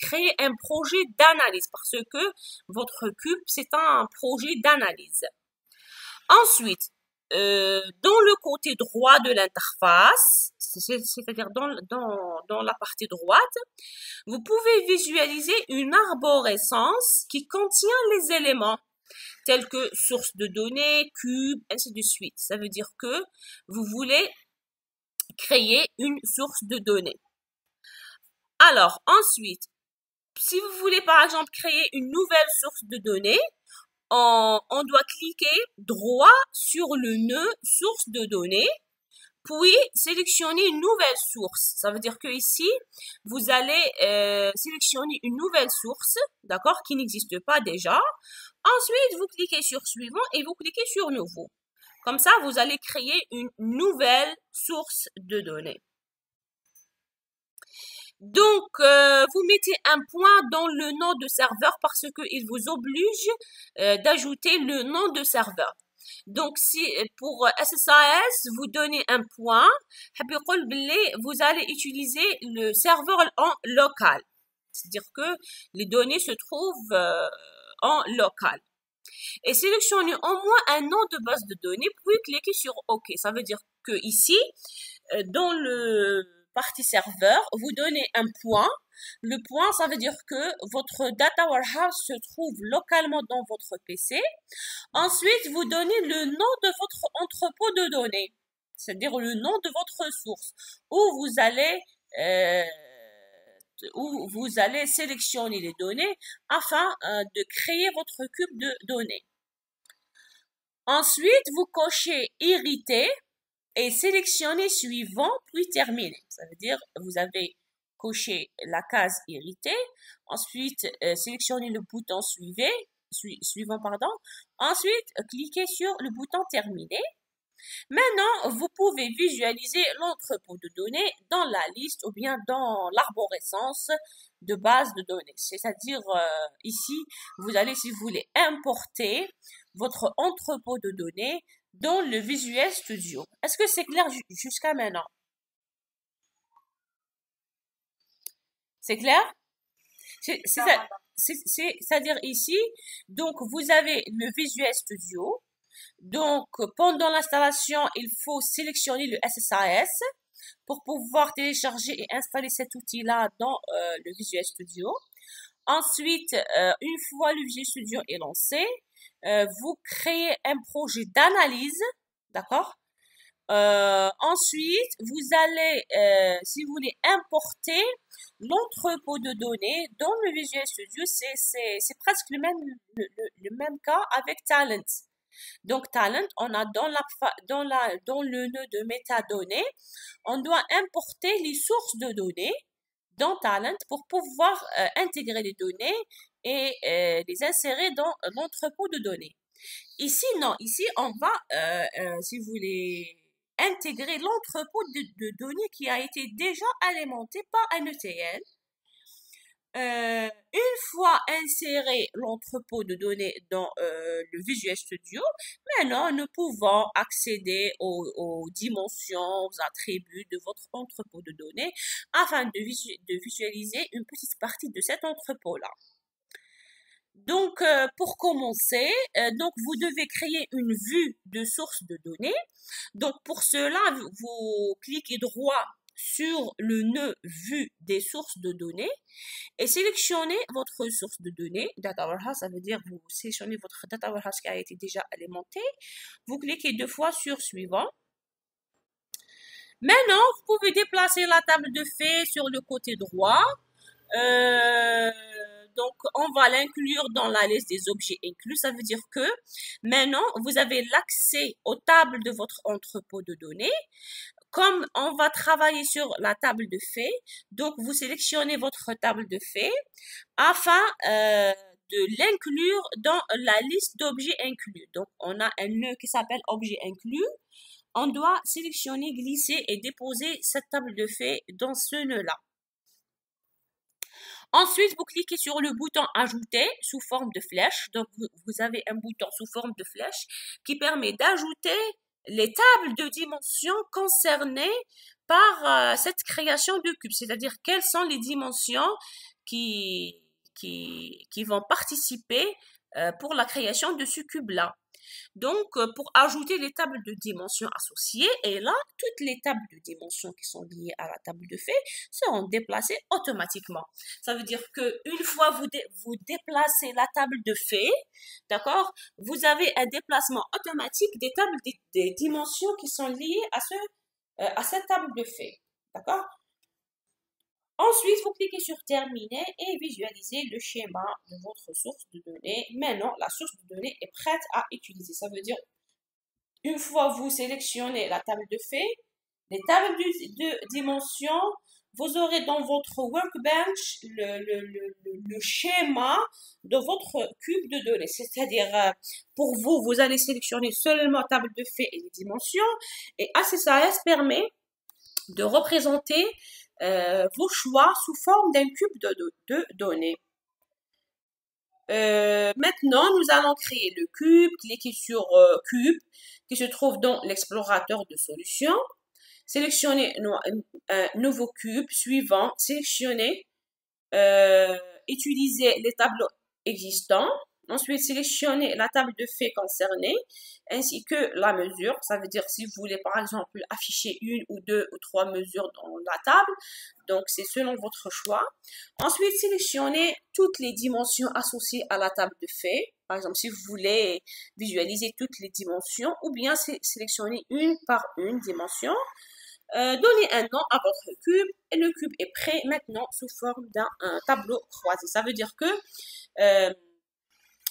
créer un projet d'analyse parce que votre cube, c'est un projet d'analyse. Ensuite, dans le côté droit de l'interface, c'est-à-dire dans la partie droite, vous pouvez visualiser une arborescence qui contient les éléments tels que source de données, cube, ainsi de suite. Ça veut dire que vous voulez créer une source de données. Alors, ensuite, si vous voulez par exemple créer une nouvelle source de données, on doit cliquer droit sur le nœud source de données, puis sélectionner une nouvelle source. Ça veut dire que ici, vous allez sélectionner une nouvelle source, d'accord, qui n'existe pas déjà. Ensuite, vous cliquez sur suivant et vous cliquez sur nouveau. Comme ça, vous allez créer une nouvelle source de données. Donc, vous mettez un point dans le nom de serveur parce qu'il vous oblige d'ajouter le nom de serveur. Donc, si pour SSAS, vous donnez un point, vous allez utiliser le serveur en local. C'est-à-dire que les données se trouvent en local. Et sélectionnez au moins un nom de base de données, puis cliquez sur OK. Ça veut dire que ici, dans le partie serveur, vous donnez un point. Le point, ça veut dire que votre data warehouse se trouve localement dans votre PC. Ensuite, vous donnez le nom de votre entrepôt de données, c'est-à-dire le nom de votre source, où vous allez sélectionner les données afin de créer votre cube de données. Ensuite, vous cochez hériter et sélectionnez suivant, puis terminer. Ça veut dire, vous avez coché la case hériter, ensuite sélectionnez le bouton suivant. Ensuite, cliquez sur le bouton terminer. Maintenant, vous pouvez visualiser l'entrepôt de données dans la liste ou bien dans l'arborescence de base de données. C'est-à-dire, ici, vous allez, si vous voulez, importer votre entrepôt de données dans le Visual Studio. Est-ce que c'est clair jusqu'à maintenant? C'est clair? C'est-à-dire ici, donc vous avez le Visual Studio. Donc, pendant l'installation, il faut sélectionner le SSAS pour pouvoir télécharger et installer cet outil-là dans le Visual Studio. Ensuite, une fois le Visual Studio est lancé, vous créez un projet d'analyse, d'accord? Ensuite, vous allez, si vous voulez, importer l'entrepôt de données dans le Visual Studio. C'est presque le même cas avec Talent. Donc, Talent, on a dans le nœud de métadonnées, on doit importer les sources de données dans Talent pour pouvoir intégrer les données et les insérer dans l'entrepôt de données. Ici, non. Ici, on va, si vous voulez, intégrer l'entrepôt de données qui a été déjà alimenté par un ETL. Une fois inséré l'entrepôt de données dans le Visual Studio, maintenant nous pouvons accéder aux dimensions, aux attributs de votre entrepôt de données afin de visualiser une petite partie de cet entrepôt-là. Donc, pour commencer, donc vous devez créer une vue de source de données. Donc, pour cela, vous cliquez droit sur le nœud vue des sources de données et sélectionnez votre source de données. Data Warehouse, ça veut dire vous sélectionnez votre Data Warehouse qui a été déjà alimenté. Vous cliquez 2 fois sur suivant. Maintenant, vous pouvez déplacer la table de faits sur le côté droit. Donc, on va l'inclure dans la liste des objets inclus. Ça veut dire que maintenant, vous avez l'accès aux tables de votre entrepôt de données. Comme on va travailler sur la table de faits, donc vous sélectionnez votre table de faits afin de l'inclure dans la liste d'objets inclus. Donc, on a un nœud qui s'appelle objet inclus. On doit sélectionner, glisser et déposer cette table de faits dans ce nœud-là. Ensuite, vous cliquez sur le bouton ajouter sous forme de flèche. Donc, vous avez un bouton sous forme de flèche qui permet d'ajouter les tables de dimensions concernées par cette création de cube. C'est-à-dire, quelles sont les dimensions qui vont participer pour la création de ce cube-là. Donc, pour ajouter les tables de dimensions associées, et là, toutes les tables de dimensions qui sont liées à la table de faits seront déplacées automatiquement. Ça veut dire que une fois vous déplacez la table de faits, d'accord, vous avez un déplacement automatique des tables des dimensions qui sont liées à cette table de faits, d'accord. Ensuite, vous cliquez sur terminer et visualisez le schéma de votre source de données. Maintenant, la source de données est prête à utiliser. Ça veut dire, une fois vous sélectionnez la table de faits, les tables de dimensions, vous aurez dans votre workbench le schéma de votre cube de données. C'est-à-dire, pour vous, vous allez sélectionner seulement la table de faits et les dimensions. Et ACSAS permet de représenter vos choix sous forme d'un cube de données. Maintenant, nous allons créer le cube. Cliquez sur cube qui se trouve dans l'explorateur de solutions. Sélectionnez un nouveau cube suivant. Sélectionnez, utilisez les tableaux existants. Ensuite, sélectionnez la table de faits concernée ainsi que la mesure. Ça veut dire si vous voulez par exemple afficher 1 ou 2 ou 3 mesures dans la table. Donc, c'est selon votre choix. Ensuite, sélectionnez toutes les dimensions associées à la table de faits. Par exemple, si vous voulez visualiser toutes les dimensions ou bien sélectionnez une par une dimension. Donnez un nom à votre cube et le cube est prêt maintenant sous forme d'un tableau croisé. Ça veut dire que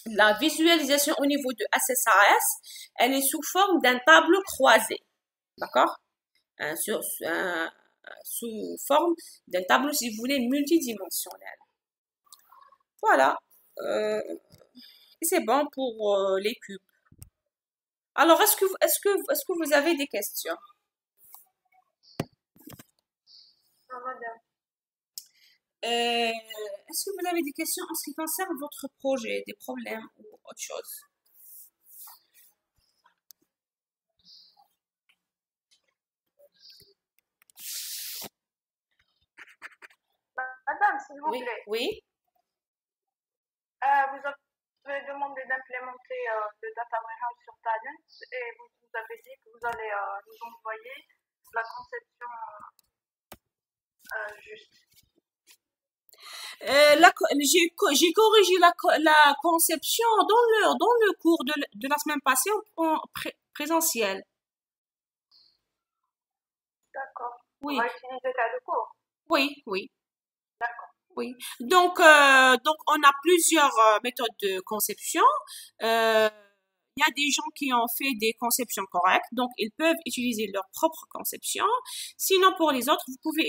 la visualisation au niveau de ACSAS, elle est sous forme d'un tableau croisé. D'accord? Sous forme d'un tableau, si vous voulez, multidimensionnel. Voilà. Et c'est bon pour les cubes. Alors, est-ce que vous avez des questions? Non, madame. Est-ce que vous avez des questions en ce qui concerne votre projet, des problèmes ou autre chose? Madame, s'il vous Oui, plaît, oui. vous avez demandé d'implémenter le Data Warehouse sur Talent et vous avez dit que vous allez nous envoyer la conception juste. J'ai corrigé la conception dans le cours de la semaine passée en présentiel. On oui, va utiliser cas de cours. oui, oui. D'accord. Oui. Donc on a plusieurs méthodes de conception. Euh, Il y a des gens qui ont fait des conceptions correctes, donc ils peuvent utiliser leur propre conception. Sinon, pour les autres, vous pouvez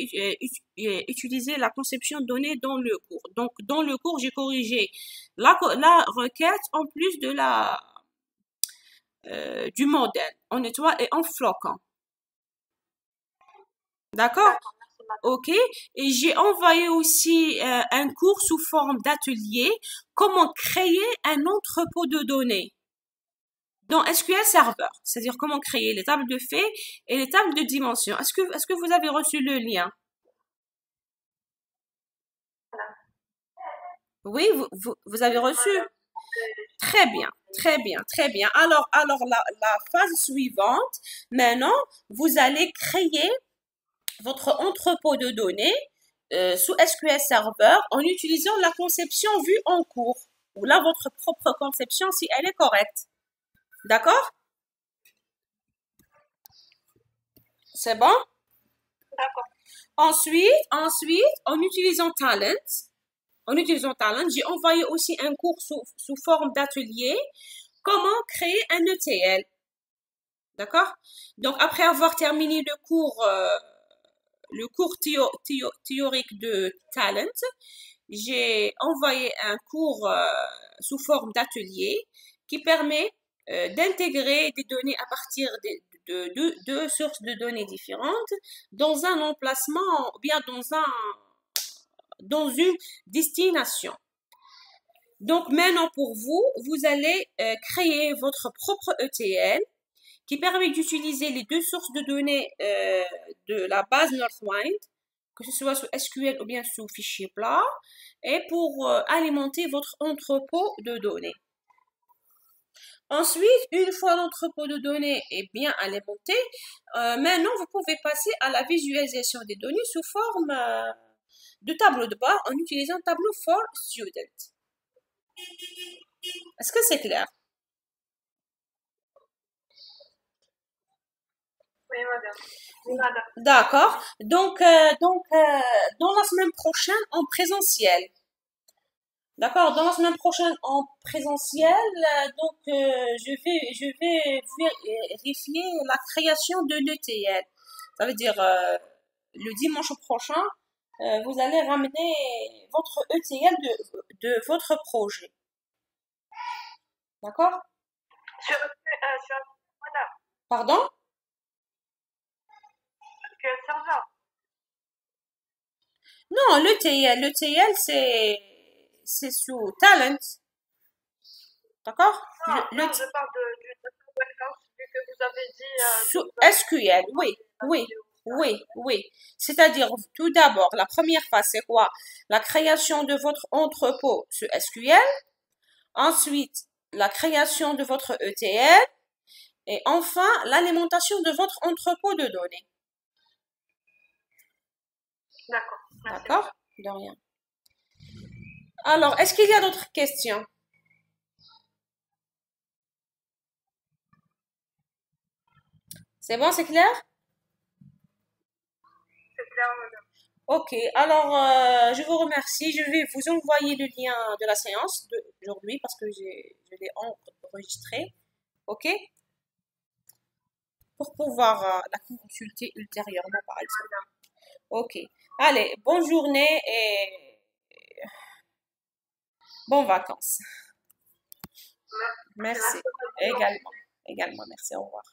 utiliser la conception donnée dans le cours. Donc, dans le cours, j'ai corrigé la requête en plus de du modèle en étoile et en flocon. D'accord? D'accord, merci madame. Ok. Et j'ai envoyé aussi un cours sous forme d'atelier, comment créer un entrepôt de données dans SQL Server, c'est-à-dire comment créer les tables de faits et les tables de dimensions. Est-ce que vous avez reçu le lien? Oui, vous avez reçu? Madame, Très bien, très bien, très bien. Alors la phase suivante, maintenant, vous allez créer votre entrepôt de données sous SQL Server en utilisant la conception vue en cours, ou là votre propre conception si elle est correcte. D'accord? C'est bon? d'accord. Ensuite, en utilisant Talent, j'ai envoyé aussi un cours sous forme d'atelier, comment créer un ETL. D'accord? Donc, après avoir terminé le cours théorique de Talent, j'ai envoyé un cours sous forme d'atelier qui permet d'intégrer des données à partir de deux sources de données différentes dans un emplacement ou bien dans une destination. Donc maintenant pour vous, vous allez créer votre propre ETL qui permet d'utiliser les deux sources de données de la base Northwind, que ce soit sous SQL ou bien sous fichier plat, et pour alimenter votre entrepôt de données. Ensuite, une fois l'entrepôt de données est bien alimenté, maintenant vous pouvez passer à la visualisation des données sous forme de tableau de bord en utilisant Tableau for Student. Est-ce que c'est clair? Oui, madame. Oui, madame. D'accord. Donc, dans la semaine prochaine en présentiel. D'accord. Dans la semaine prochaine en présentiel, je vais vérifier la création de l'ETL. Ça veut dire le dimanche prochain, vous allez ramener votre ETL de votre projet. D'accord? Madame, Pardon? quel serveur? Non, l'ETL, c'est sous Talent. D'accord? Non, Le, non, le- je parle du data warehouse, vu que vous avez dit que sous vous avez SQL, oui, la oui, vidéo. oui, oui. C'est-à-dire, tout d'abord, la première phase, c'est quoi? La création de votre entrepôt sur SQL. Ensuite, la création de votre ETL. Et enfin, l'alimentation de votre entrepôt de données. D'accord, merci. D'accord? De rien. Alors, est-ce qu'il y a d'autres questions? C'est bon, c'est clair? C'est clair, madame. Ok, alors je vous remercie. Je vais vous envoyer le lien de la séance d'aujourd'hui parce que je l'ai enregistré. Ok? Pour pouvoir la consulter ultérieurement par exemple. Ok. Allez, bonne journée et bonnes vacances. Merci. Merci. Également. Également, merci. Au revoir.